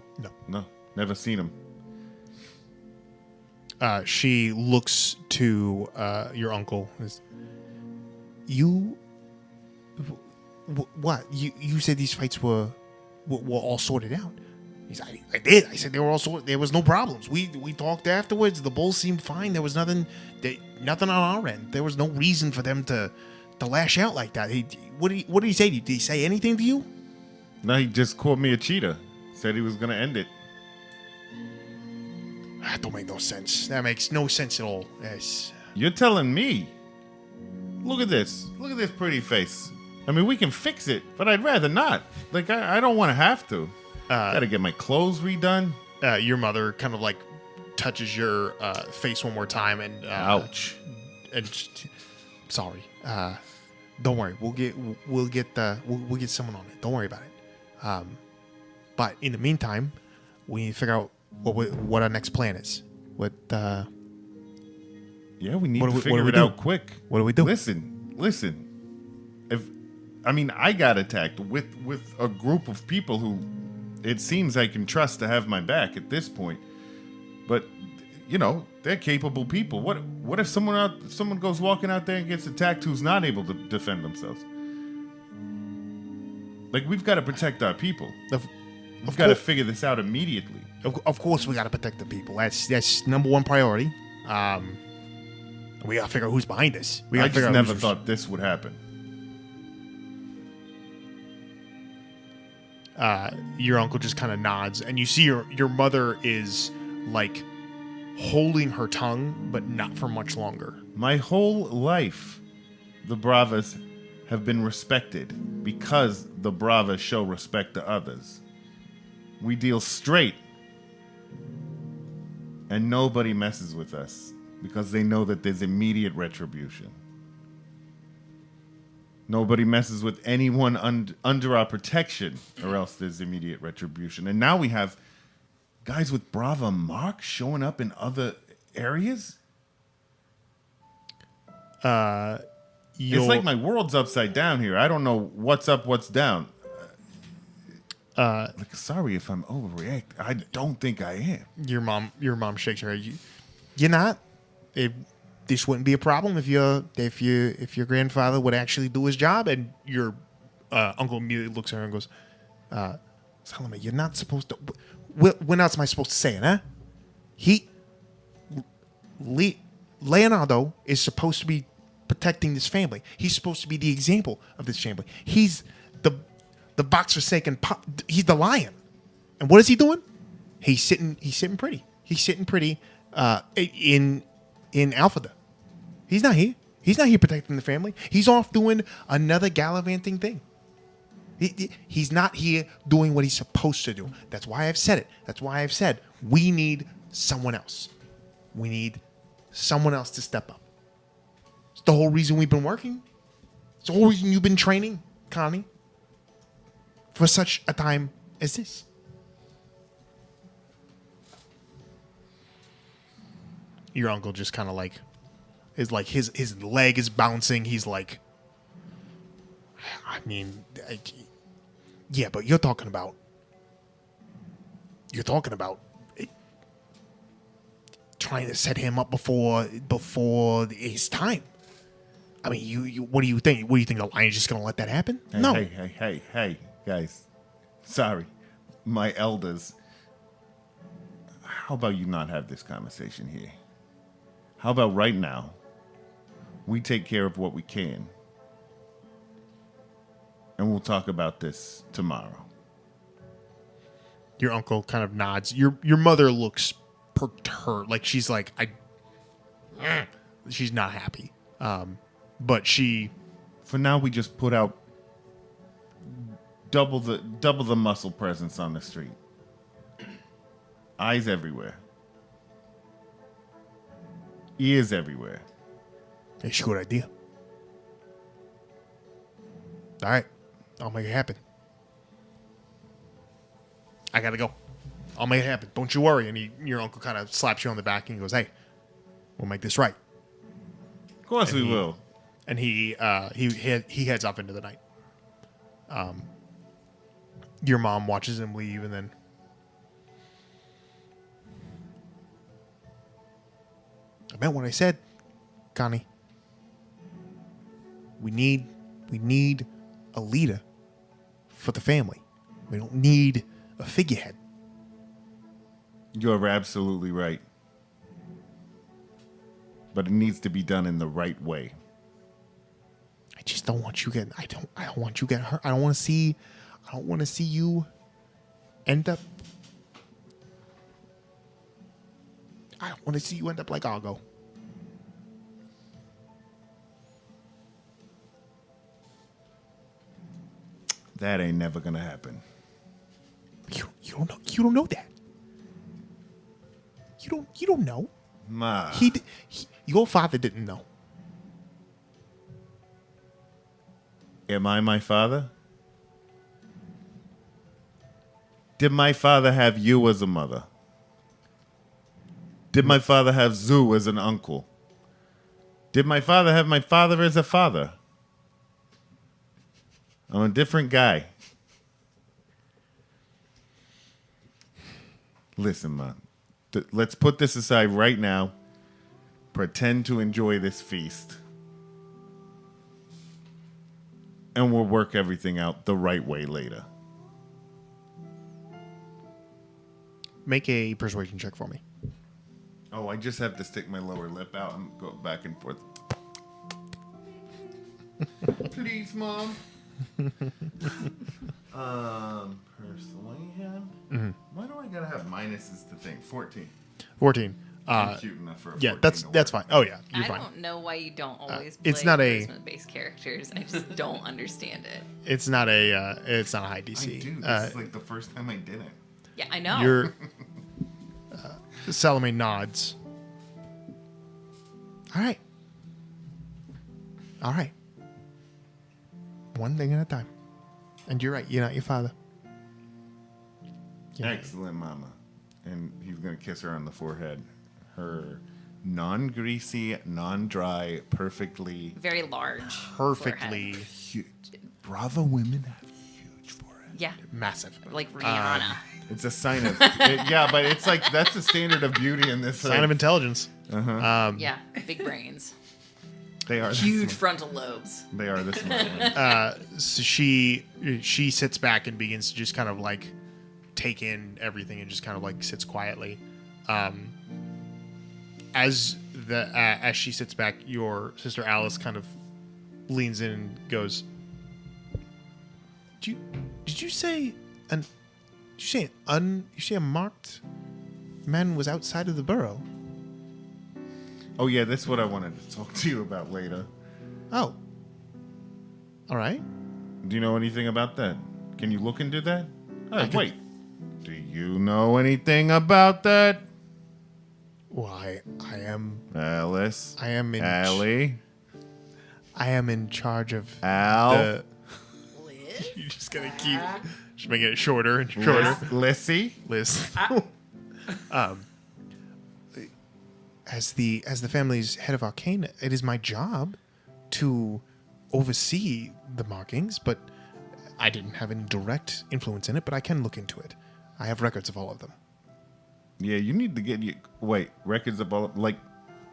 Never seen him. She looks to your uncle. What? You said these fights were all sorted out. He's like, I did. I said they were all sorted. There was no problems. We talked afterwards. The bulls seemed fine. There was nothing on our end. There was no reason for them to lash out like that. What did he say to you? Did he say anything to you? No, he just called me a cheater. Said he was gonna end it. That don't make no sense. That makes no sense at all. Yes. You're telling me? Look at this. Look at this pretty face. I mean, we can fix it, but I'd rather not. Like, I don't want to have to. Gotta get my clothes redone. Your mother kind of like touches your face one more time and Ouch. And sorry. Don't worry. We'll get someone on it. Don't worry about it. But in the meantime, we need to figure out what our next plan is. Yeah, we need to what figure do we it do? out quick. What do we do? Listen. I got attacked with a group of people who it seems I can trust to have my back at this point. But they're capable people. What if someone goes walking out there and gets attacked who's not able to defend themselves? Like, we've got to protect our people. We've got to figure this out immediately. Of course, we got to protect the people. That's number one priority. We got to figure out who's behind this. I just never thought this would happen. Your uncle just kind of nods, and you see your mother is like holding her tongue, but not for much longer. My whole life, the Bravas have been respected because the Bravas show respect to others. We deal straight, and nobody messes with us because they know that there's immediate retribution. Nobody messes with anyone under our protection, or else there's immediate retribution. And now we have guys with Brava marks showing up in other areas? It's like my world's upside down here. I don't know what's up, what's down. Sorry if I'm overreacting. I don't think I am. Your mom shakes her head. You're not. This wouldn't be a problem if your grandfather would actually do his job. And your uncle immediately looks at her and goes, Salome, you're not supposed to. When else am I supposed to say it, huh? Leonardo is supposed to be protecting this family. He's supposed to be the example of this family. He's the box forsaken. He's the lion. And what is he doing? He's sitting pretty. He's sitting pretty in Alphada. He's not here. He's not here protecting the family. He's off doing another gallivanting thing. He's not here doing what he's supposed to do. That's why I've said it. That's why I've said we need someone else. We need someone else to step up. It's the whole reason we've been working. It's the whole reason you've been training, Connie, for such a time as this. Your uncle just kind of like is like his leg is bouncing. He's like, I mean, yeah, but you're talking about trying to set him up before his time. I mean, you what do you think? What do you think the lion's just gonna let that happen? No. Hey, guys. Sorry, my elders. How about you not have this conversation here? How about right now, we take care of what we can, and we'll talk about this tomorrow. Your uncle kind of nods. Your mother looks perturbed, like she's like she's not happy. But she, for now, we just put out double the muscle presence on the street. Eyes everywhere. Ears everywhere. It's a good idea. All right, I'll make it happen. I gotta go. I'll make it happen. Don't you worry. And your uncle kind of slaps you on the back and he goes, "Hey, we'll make this right." Of course we will. And he heads off into the night. Your mom watches him leave, and then I meant what I said, Connie. We need a leader for the family. We don't need a figurehead. You're absolutely right. But it needs to be done in the right way. I just don't want you getting. I don't want you getting hurt. I don't want to see you end up. I don't want to see you end up like Argo. That ain't never gonna happen. You don't know. You don't know that. You don't know. Ma. Your father didn't know. Am I my father? Did my father have you as a mother? Did my father have Zoo as an uncle? Did my father have my father as a father? I'm a different guy. Listen, Ma. Let's put this aside right now. Pretend to enjoy this feast. And we'll work everything out the right way later. Make a persuasion check for me. Oh, I just have to stick my lower lip out and go back and forth. Please, Mom. Persuasion? Mm-hmm. Why do I gotta have minuses to think? 14. 14. I'm cute enough for a 14 that's fine. Oh yeah, you're I fine. don't know why you don't always play it's not charisma-based characters. I just don't understand it. It's not a high DC. I do. This is like the first time I did it. Yeah, I know. Your Salome nods. All right. One thing at a time. And you're right. You're not your father. Excellent, Mama. And he's gonna kiss her on the forehead. Her non-greasy, non-dry, perfectly Very large. Perfectly forehead. huge. Brava women have huge foreheads. Yeah. massive. Like Rihanna. It's a sign of yeah, but it's like that's the standard of beauty in this. Sign of intelligence. Yeah. Big brains. They are Huge frontal lobes. They are this one. So she sits back and begins to just kind of like take in everything and just kind of like sits quietly. As she sits back, your sister Alice kind of leans in and goes, "Did you say a marked man was outside of the burrow?" Oh yeah, that's what I wanted to talk to you about later. Oh. All right. Do you know anything about that? Can you look into that? Oh, could- wait. Do you know anything about that? Why, I am Alice. in Allie. I am in charge of Al. the You just gotta keep just making it shorter and shorter. Lissy. Liz. As the family's head of arcane, it is my job to oversee the markings, but I didn't have any direct influence in it, but I can look into it. I have records of all of them. Yeah, you need to get records of all like.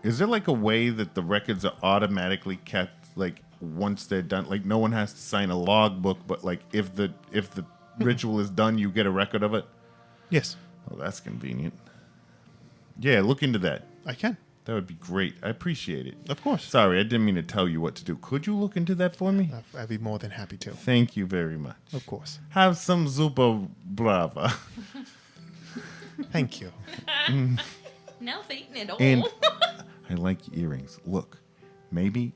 Is there like a way that the records are automatically kept like once they're done? Like no one has to sign a logbook, but like if the ritual is done, you get a record of it. Yes, Oh, that's convenient. Yeah, look into that. I can. That would be great. I appreciate it. Of course. Sorry, I didn't mean to tell you what to do. Could you look into that for me? I'd be more than happy to. Thank you very much. Of course. Have some Zupa Brava. Thank you. No thinking at all. And I like your earrings. Look, maybe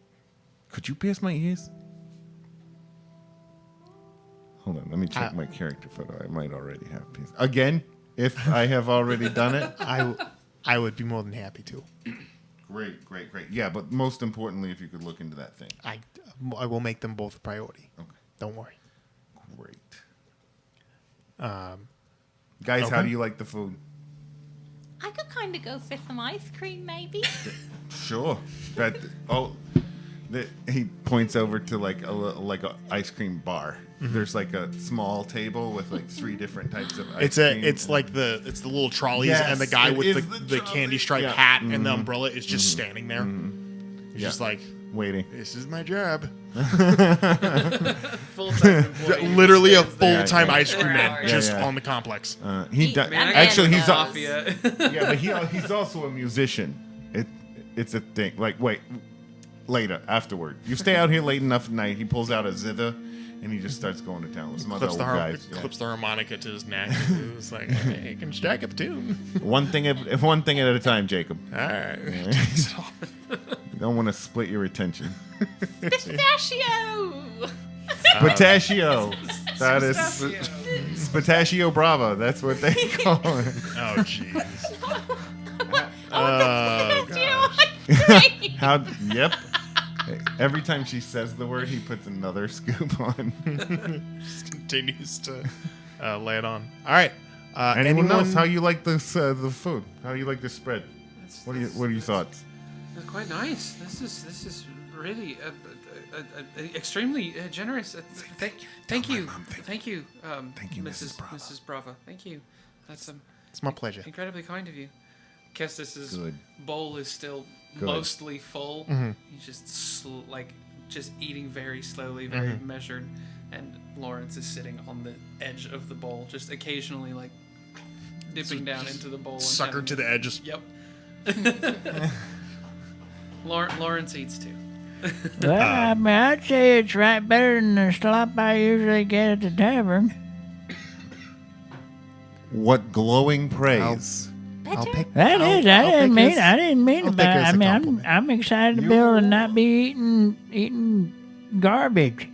could you pierce my ears? Hold on, let me check my character photo. I might already have pierced. Again, if I have already done it. I would be more than happy to. Great. Yeah, but most importantly, if you could look into that thing. I will make them both a priority. Okay. Don't worry. Great. Guys, how okay. do you like the food? I could kind of go for some ice cream, maybe. Sure. He points over to like a ice cream bar. Mm-hmm. There's like a small table with like 3 different types of ice cream. It's like the little trolleys, Yes, and the guy it with is the the candy trolley. striped Yeah. hat and the umbrella is just standing there. He's Yeah. just like, waiting. this is my job. Full-time employee. Literally a Stands there. full-time Yeah. ice cream man Yeah. just Yeah. on the complex. He does. Man, I Actually, get he's those. Mafia. yeah, but he's also a musician. It's a thing. Like, wait, later, afterward. You stay out here late enough at night. He pulls out a zither, and he just starts going to town with some other Clips old the, guys. Yeah. clips the harmonica to his neck. It's like, hey, you can strike up a tune. One thing at a time, Jacob. All right. You don't want to split your attention. Pistachio! Pistachio. That is Pistachio Brava. That's what they call it. Oh, jeez. Pistachio! How? Yep. Every time she says the word, he puts another scoop on. Just continues to lay it on. All right. Anyone else? How you like this? The food? How you like this spread? What are your thoughts? That's quite nice. This is really extremely generous. Thank you, Thank you, Mrs. Brava. Mrs. Brava. Thank you. That's It's my pleasure. incredibly kind of you. Kestis's Good. bowl is still Good. mostly full. He's just just eating very slowly, very measured, and Lawrence is sitting on the edge of the bowl, just occasionally like dipping down into the bowl. And Sucker having- to the edge. Just Yep. Lawrence eats too. Well, I mean, I'd say it's right better than the slop I usually get at the tavern. What glowing praise! I'll pick. That I'll- is, I I'll didn't pick mean, his- I didn't mean I'll to. take it But as I a mean, compliment. I'm excited to be able to not be eating garbage.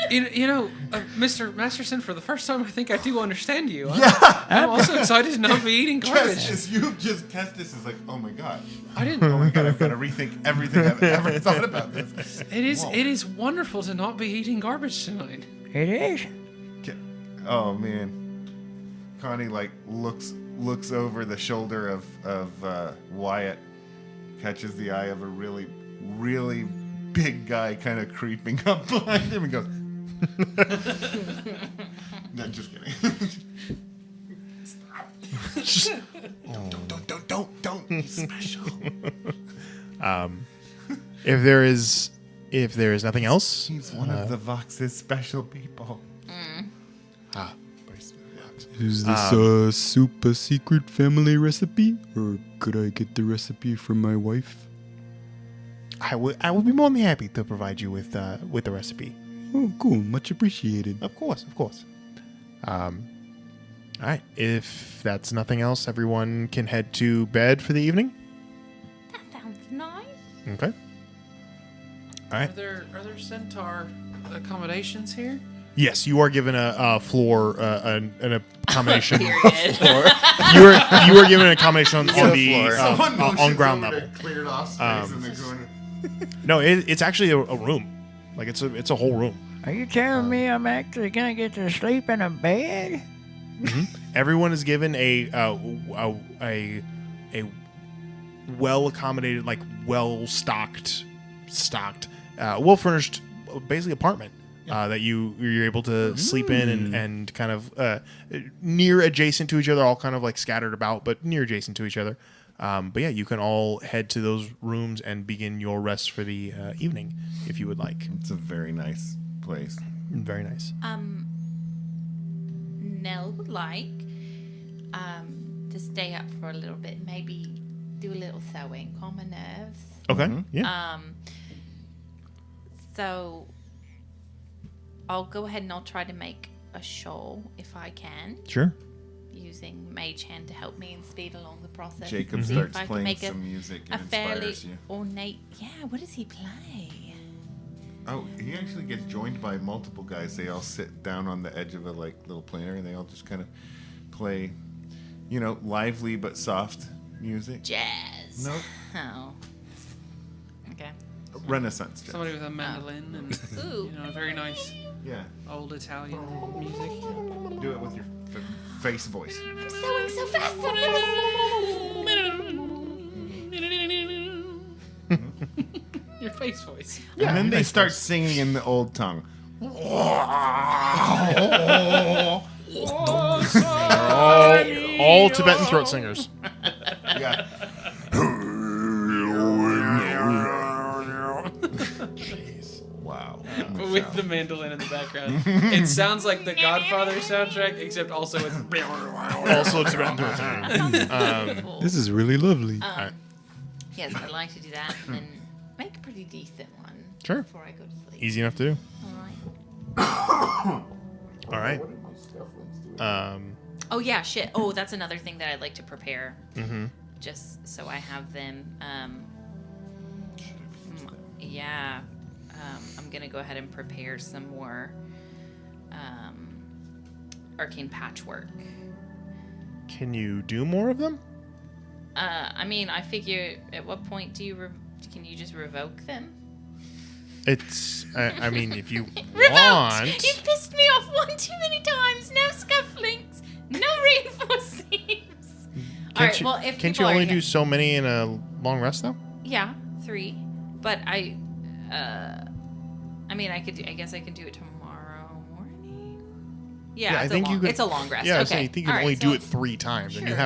You know, Mr. Masterson, for the first time, I think I do understand you. I'm also excited to not be eating garbage. Kestis is like, oh my god. I didn't. Oh my god, I've got to rethink everything I've ever thought about this. Whoa. It is wonderful to not be eating garbage tonight. It is. Oh man, Connie like looks looks over the shoulder of Wyatt, catches the eye of a really, really big guy kind of creeping up behind him and goes, no, just kidding. Don't. He's special. If there is nothing else, He's one of the Vox's special people. Is this a super secret family recipe, or could I get the recipe from my wife? I would be more than happy to provide you with the recipe. Oh, cool. Much appreciated. Of course. All right. If that's nothing else, everyone can head to bed for the evening. That sounds nice. Okay. All right. Are there centaur accommodations here? Yes, you are given a floor, an accommodation. Period. you are given an accommodation on the Someone on motions ground over level. to cleared off space in the corner. No, it's actually a room. Like it's a whole room. Are you telling me I'm actually gonna get to sleep in a bed? Everyone is given a well accommodated, like well stocked, well furnished, basically apartment that you're able to sleep in and kind of near adjacent to each other, all kind of like scattered about, but near adjacent to each other. But yeah, you can all head to those rooms and begin your rest for the evening if you would like. It's a very nice place. Very nice. Nell would like to stay up for a little bit, maybe do a little sewing, calm my nerves. Okay. Yeah. So I'll go ahead and I'll try to make a shawl if I can, Sure. using Mage Hand to help me and speed along the process. Jacob See if starts I can playing make some music a and fairly inspires you. ornate. Yeah, what does he play? Oh, he actually gets joined by multiple guys. They all sit down on the edge of a like little planer, and they all just kind of play, lively but soft music. Jazz. Nope. Oh. Okay. Renaissance jazz. Somebody with a mandolin and Ooh. very nice Yeah, old Italian music. do it with your face voice. I'm sewing so fast. Your face voice. And then they start singing in the old tongue. All Tibetan throat singers. Yeah. Wow. But with the mandolin in the background. It sounds like the Godfather soundtrack, except also with Also Tibetan throat singers. This is really lovely. Yes, I'd like to do that and then make a pretty decent one. Sure. Before I go to sleep. Easy enough to do. All right. All right. Oh yeah, shit. Oh, that's another thing that I'd like to prepare. Mm-hmm. Just so I have them. Yeah. I'm gonna go ahead and prepare some more arcane patchwork. Can you do more of them? I mean, I figure at what point do you can you just revoke them? It's. I mean, if you Revoked! want. You've pissed me off one too many times. No scufflinks. No reinforcings. All right. Well, if Can't people you only are- do so many in a long rest though? Yeah, 3. But I mean, I guess I could do it tomorrow morning. Yeah, I it's think a long, you could. it's a long rest. Yeah, okay. I think you can All right, only so- do it 3 times, and you Sure.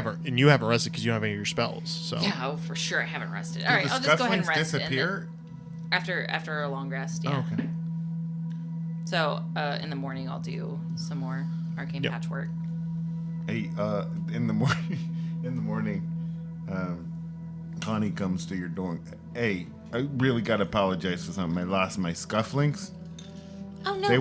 haven't rested because you don't have any of your spells. So. Yeah, oh, for sure, I haven't rested. All Did right, the I'll just go ahead and scufflings rest. disappear? And then after a long rest, yeah. Oh, okay. So in the morning, I'll do some more arcane Yep. patchwork. Hey, in the morning, Connie comes to your door. Hey, I really gotta apologize for something. I lost my scufflinks. Oh no! They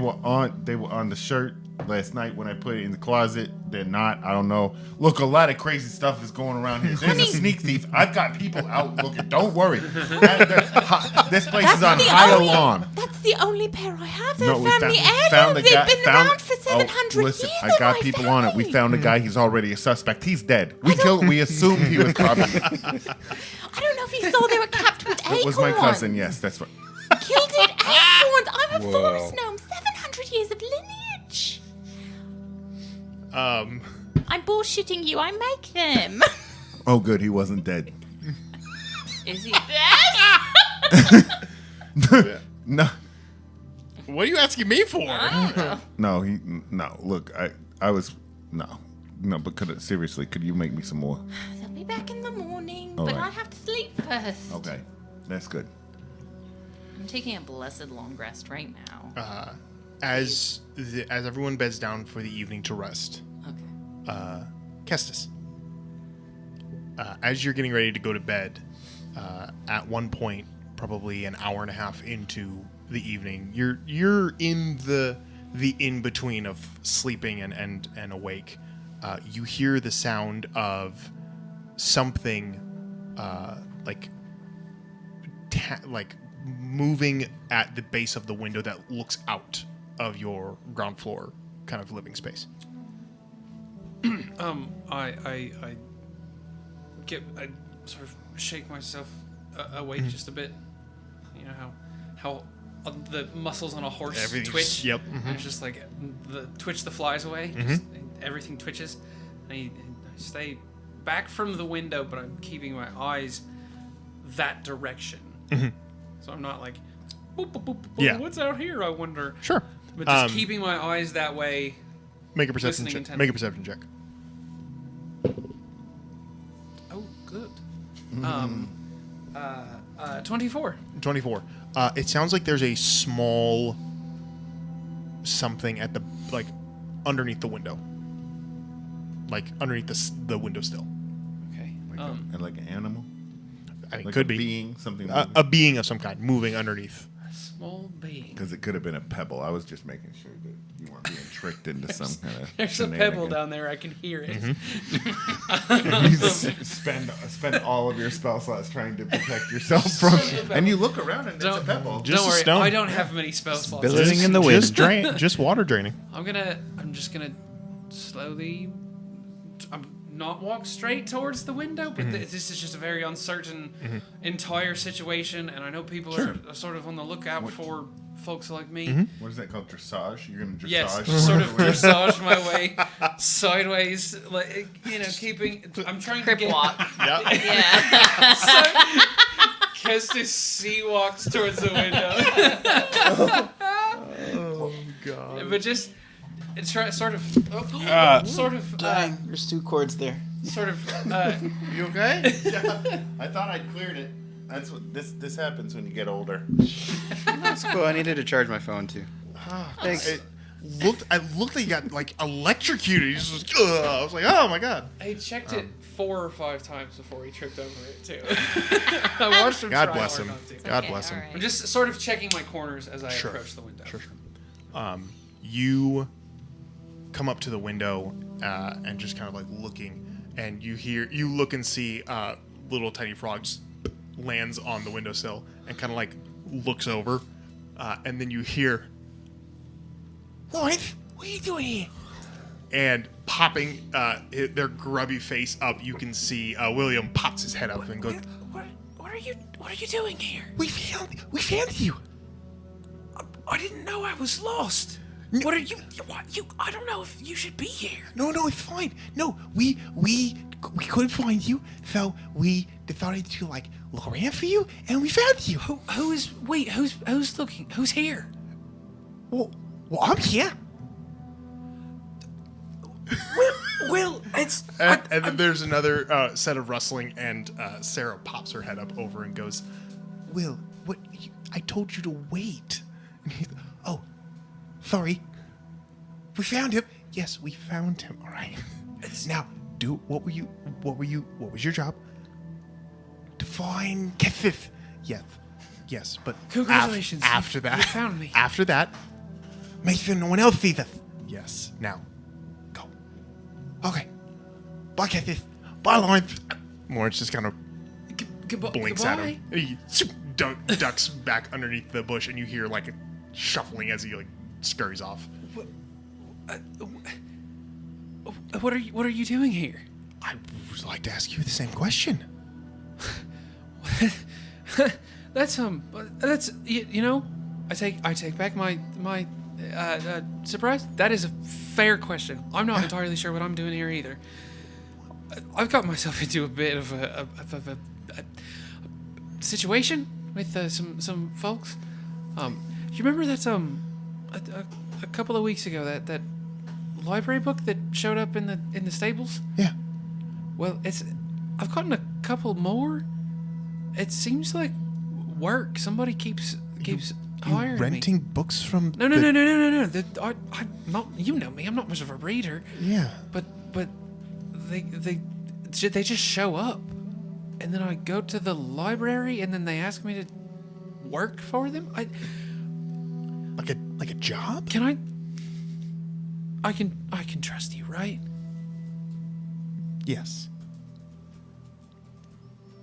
were on the shirt last night when I put it in the closet. They're not. I don't know. Look, a lot of crazy stuff is going around here. There's a sneak thief. I've got people out looking. Don't worry. This place is on high alarm. That's the only pair I have. No, we found the guy. They've been around for 700 listen, years. I got people on it. We found a guy. He's already a suspect. He's dead. We assumed he was probably. I don't know if you saw they were capped with acorns. It was my cousin. Yes, that's right. Gilded acorns. I'm a forest gnome. 700 years of lineage. I'm bullshitting you. I make them. Oh, good. He wasn't dead. Is he dead? No. What are you asking me for? No, no. Look, I was no, but seriously, could you make me some more? They'll be back in the morning, All but right. I have to sleep first. Okay, that's good. I'm taking a blessed long rest right now. As everyone beds down for the evening to rest, Okay. Kestis, as you're getting ready to go to bed, at one point, probably an hour and a half into the evening, you're in the in between of sleeping and awake. You hear the sound of something like moving at the base of the window that looks out of your ground floor kind of living space. I sort of shake myself awake just a bit. You know how the muscles on a horse Everything's- twitch. yep, And it's just like the flies away. Just, and everything twitches. And I stay back from the window, but I'm keeping my eyes that direction. So I'm not like, boop, boop, boop, boop, Yeah. what's out here? I wonder. Sure. But just keeping my eyes that way. Make a perception listening check. intently. Make a perception check. Oh, good. 24. 24. It sounds like there's a small something at the underneath the window, like underneath the windowsill. Okay. And like an animal, I mean, like could a be being, something. a being of some kind moving underneath. Small being. Because it could have been a pebble. I was just making sure that you weren't being tricked into some kind of. There's a pebble down there. I can hear it. You spend all of your spell slots trying to protect yourself from, and you look around and it's a pebble. Just Don't a worry, stone. I don't have many spell slots. Billowing in the wind. Just water draining. I'm just gonna slowly. I'm not walk straight towards the window, but this is just a very uncertain entire situation, and I know people are sort of on the lookout for folks like me. What is that called? Dressage? You're gonna dressage? Yes, sort of dressage my way sideways, like keeping. I'm trying to Crip get. walk. Yeah. Yeah. Kestis sea walks towards the window. Oh God. But just it's sort of There's 2 chords there. You okay? Yeah. I thought I'd cleared it. That's what this happens when you get older. That's cool. I needed to charge my phone too. Thanks. I looked like you got electrocuted. You just I was like, oh my God. I checked it 4 or 5 times before he tripped over it too. I watched him God try bless hard him. not to. God Okay, bless him. all right. I'm just sort of checking my corners as I Sure. approach the window. Sure. You come up to the window and just kind of like looking, and you look and see little tiny frogs lands on the windowsill and kind of like looks over, and then you hear, Lawrence, what are you doing here? And popping their grubby face up, you can see William pops his head up and goes, What are you doing here? We found you. I didn't know I was lost. What are you? I don't know if you should be here. No, it's fine. No, we couldn't find you, so we decided to look around for you, and we found you. Who's looking? Who's here? Well, I'm here. Well, it's And then there's another set of rustling, and Sarah pops her head up over and goes, Will, what? I told you to wait. And he's, oh, sorry. We found him. Yes, we found him. All right. Now, what was your job? To find Kethith. Yes, but Congratulations, after that, you found me. After that, make sure no one else sees us. Yes. Now, go. Okay. Bye, Kethith. Bye, Lawrence. Lawrence just kind of blinks at him. And he ducks back underneath the bush, and you hear a shuffling as he scurries off. What are you doing here? I would like to ask you the same question. That's I take back my surprise. That is a fair question. I'm not entirely sure what I'm doing here either. I've got myself into a bit of a situation with some folks. You remember that a couple of weeks ago that library book that showed up in the stables? Yeah. Well, I've gotten a couple more. It seems like work. Somebody keeps hiring me. Renting books from No. I'm not. You know me. I'm not much of a reader. Yeah. But they just show up, and then I go to the library, and then they ask me to work for them. Like a job? Can I can trust you, right? Yes.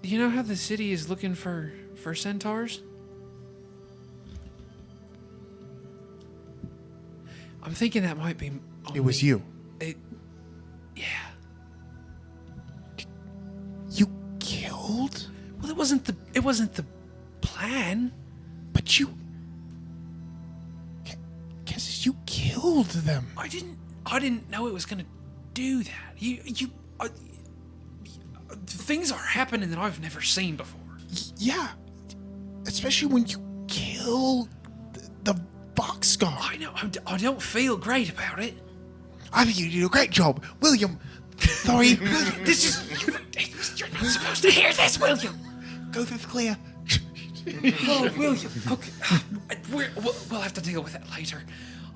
You know how the city is looking for centaurs? I'm thinking that might be. It was you. Yeah. You killed? Well, it wasn't the plan. But you. Guess you killed them. I didn't know it was gonna do that. Things are happening that I've never seen before. Yeah. Especially when you kill the boxcar. I know. I don't feel great about it. I think you did a great job, William. Sorry. This is. You're not supposed to hear this, William. Go through the clear. Oh, William. Okay. We'll have to deal with that later.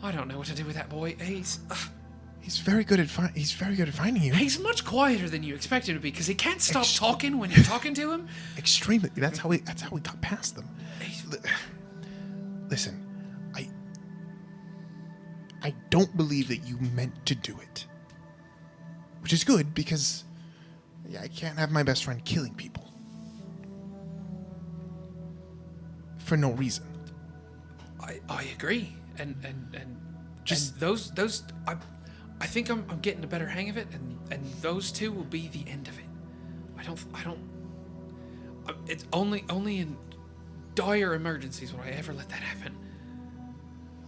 I don't know what to do with that boy. He's very good at finding you. He's much quieter than you expect him to be because he can't stop talking when you're talking to him. Extremely. That's how we got past them. Listen, I don't believe that you meant to do it. Which is good because I can't have my best friend killing people. For no reason. I agree. And Just- those I think I'm getting a better hang of it, and those two will be the end of it. I don't. It's only in dire emergencies would I ever let that happen.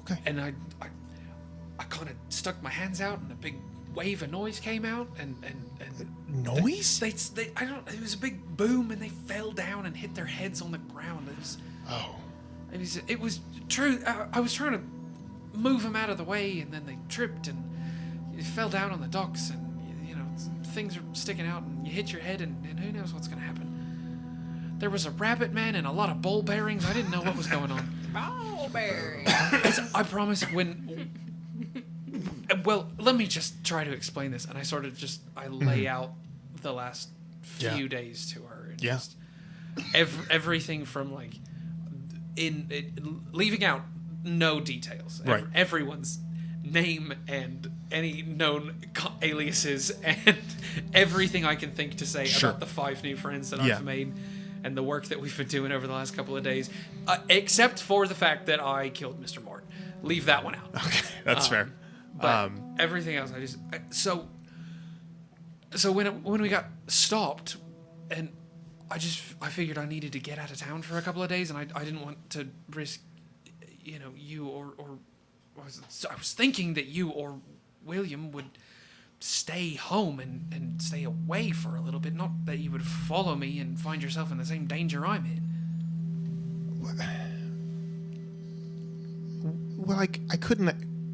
Okay. And I kind of stuck my hands out, and a big wave of noise came out, and Noise? They I don't. It was a big boom, and they fell down and hit their heads on the ground. It was true. I was trying to move them out of the way, and then they tripped and it fell down on the docks, and things are sticking out, and you hit your head, and who knows what's going to happen. There was a rabbit man and a lot of ball bearings. I didn't know what was going on. Ball bearing. I promise when. Well, let me just try to explain this, and I sort of I lay out the last few days to her. And just everything from leaving out no details. Right. Everyone's name and any known aliases and everything I can think to say about the 5 new friends that I've made and the work that we've been doing over the last couple of days, except for the fact that I killed Mr. Mort. Leave that one out. Okay, that's fair. But everything else, so when we got stopped, and I figured I needed to get out of town for a couple of days, and I didn't want to risk, you or I was thinking that you or William would stay home and stay away for a little bit, not that you would follow me and find yourself in the same danger I'm in. Well,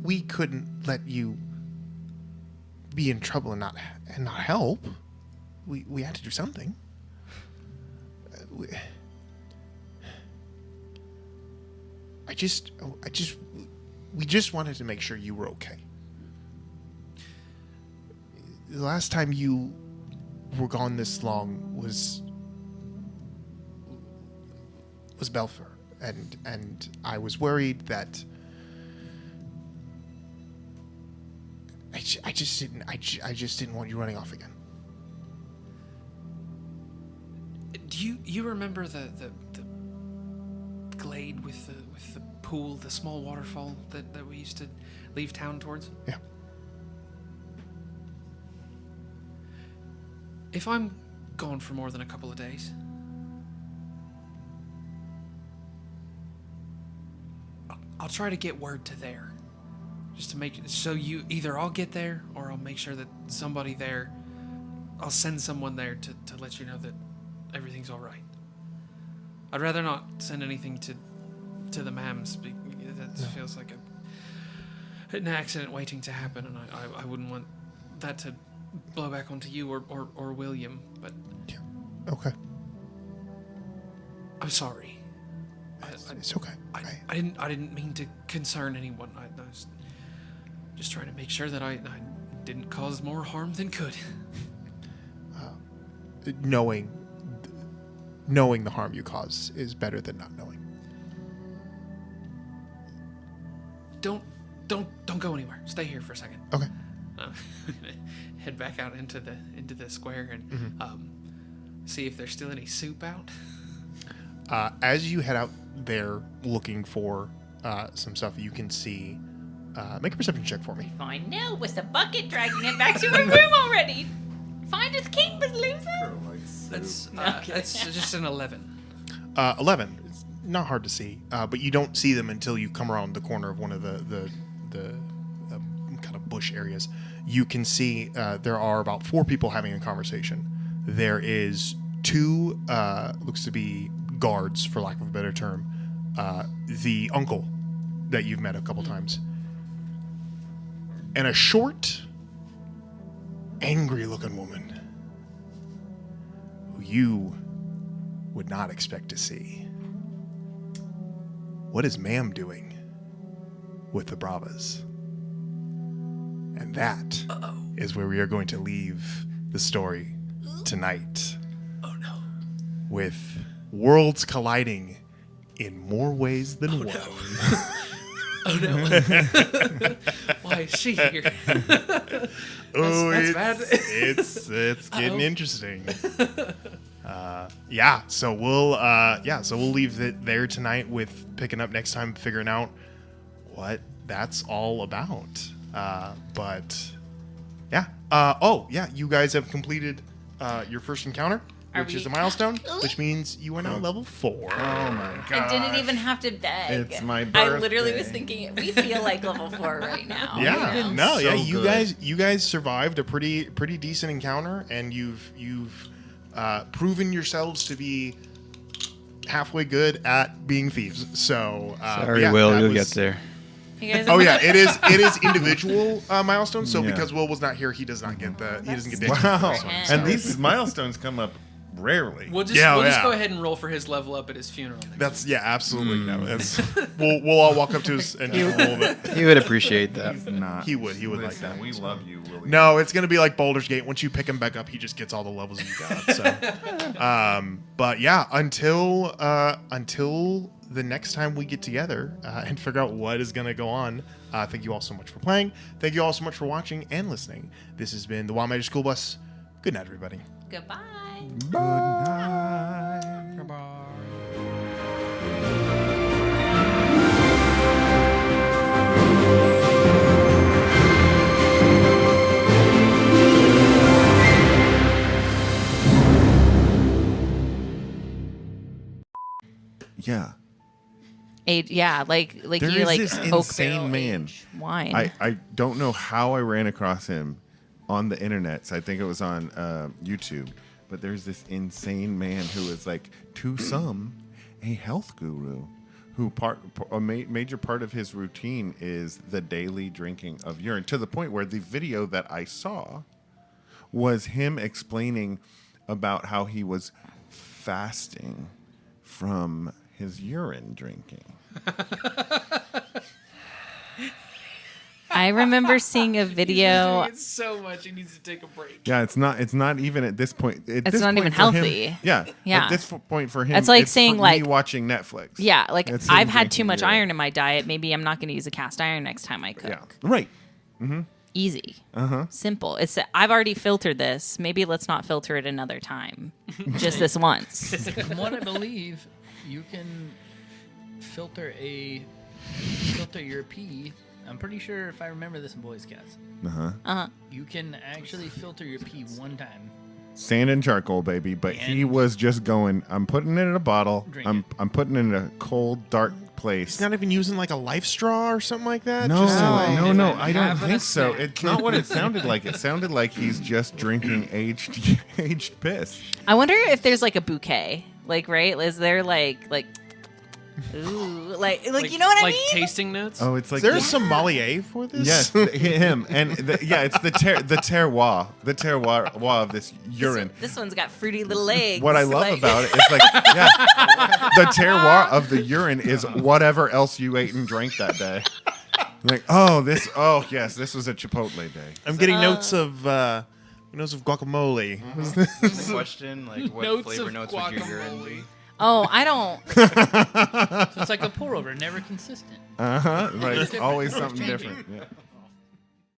we couldn't let you be in trouble and not help. We had to do something. We just wanted to make sure you were okay. The last time you were gone this long was Belfer, and I was worried that I just didn't want you running off again. Do you remember the glade with the pool, the small waterfall that we used to leave town towards? Yeah. If I'm gone for more than a couple of days, I'll try to get word to there. just to make so you either I'll get there or I'll make sure that somebody there. I'll send someone there to let you know that everything's all right. I'd rather not send anything to the mams. That feels like an accident waiting to happen, and I wouldn't want that to blow back onto you or William. But Yeah. Okay. I'm sorry. It's okay. I didn't mean to concern anyone. I was just trying to make sure that I didn't cause more harm than could. Knowing the harm you cause is better than not knowing. Don't go anywhere. Stay here for a second. Okay. Head back out into the square and see if there's still any soup out. As you head out there looking for some stuff, you can see. Make a perception check for me. Fine. No, with the bucket dragging it back to her room already. Find his king, but loser. That's just an 11. 11. It's not hard to see, but you don't see them until you come around the corner of one of the kind of bush areas. You can see there are about 4 people having a conversation. There is 2 looks to be guards, for lack of a better term. The uncle that you've met a couple times, and a short, angry-looking woman who you would not expect to see. What is Ma'am doing with the Bravas? And that is where we are going to leave the story tonight. Oh no. With worlds colliding in more ways than one. Oh no. Why is she here? That's bad. it's getting interesting. So we'll leave it there tonight with picking up next time, figuring out what that's all about. You guys have completed your first encounter, which is a milestone, which means you are now level 4. Oh my god! I didn't even have to beg. It's my I literally was birthday. thinking we feel like level 4 right now. Yeah, you know? you guys survived a pretty decent encounter, and you've proven yourselves to be halfway good at being thieves. So Sorry, Will, you'll get there. You guys Oh yeah, it is individual milestones. So Yeah. because Will was not here, he doesn't get the XP Wow. for this one. And So. And these milestones come up rarely. We'll just Yeah. go ahead and roll for his level up at his funeral. That's absolutely no. That's, we'll all walk up to us and just roll it. He would appreciate that. He's not. He would like Listen, that. We love you, William. No, it's gonna be like Baldur's Gate. Once you pick him back up, he just gets all the levels you got. So, but yeah, until the next time we get together and figure out what is gonna go on. Thank you all so much for playing. Thank you all so much for watching and listening. This has been the Wild Magic School Bus. Good night, everybody. Goodbye. Good night. Yeah. Age, yeah, like There you is like this Oak insane Barrel man. Age wine. I don't know how I ran across him on the internet. So I think it was on YouTube. But there's this insane man who is like, to some, a health guru who a major part of his routine is the daily drinking of urine, to the point where the video that I saw was him explaining about how he was fasting from his urine drinking. I remember seeing a video. It's so much. He needs to take a break. Yeah, it's not even at this point. It's not even healthy. Yeah. Yeah. At this point for him, It's like saying, for like- me watching Netflix. Yeah, like It's him I've had drinking too much urine. iron in my diet. Maybe I'm not going to use a cast iron next time I cook. Yeah. Right. Easy. Simple. It's I've already filtered this. Maybe let's not filter it another time. Just this once. From what I believe, you can filter your pee. I'm pretty sure if I remember this in Boy Scouts. Uh-huh. Uh-huh. You can actually filter your pee one time Sand and charcoal, baby. But he And- was just going, I'm putting it in a bottle. Drink I'm putting it in a cold, dark place. He's not even using like a life straw or something like that. No, Just, no, I don't Having think a so. snack. It's not what it sounded like. It sounded like he's just drinking aged piss. I wonder if there's like a bouquet. Like, right? Is there like ooh, like you know what I like mean? tasting notes. Oh, it's like Is there a sommelier for this? yes, him and it's the terroir of this urine. This one's got fruity little legs. What I love like- about it is like, yeah, the terroir of the urine is whatever else you ate and drank that day. Like, yes, this was a Chipotle day. I'm getting notes of guacamole. The question, like, what Notes flavor of notes would your urine guacamole. be? Oh, I don't. So it's like a pour over, never consistent. Right, it's different. always It's something changing. different. Yeah.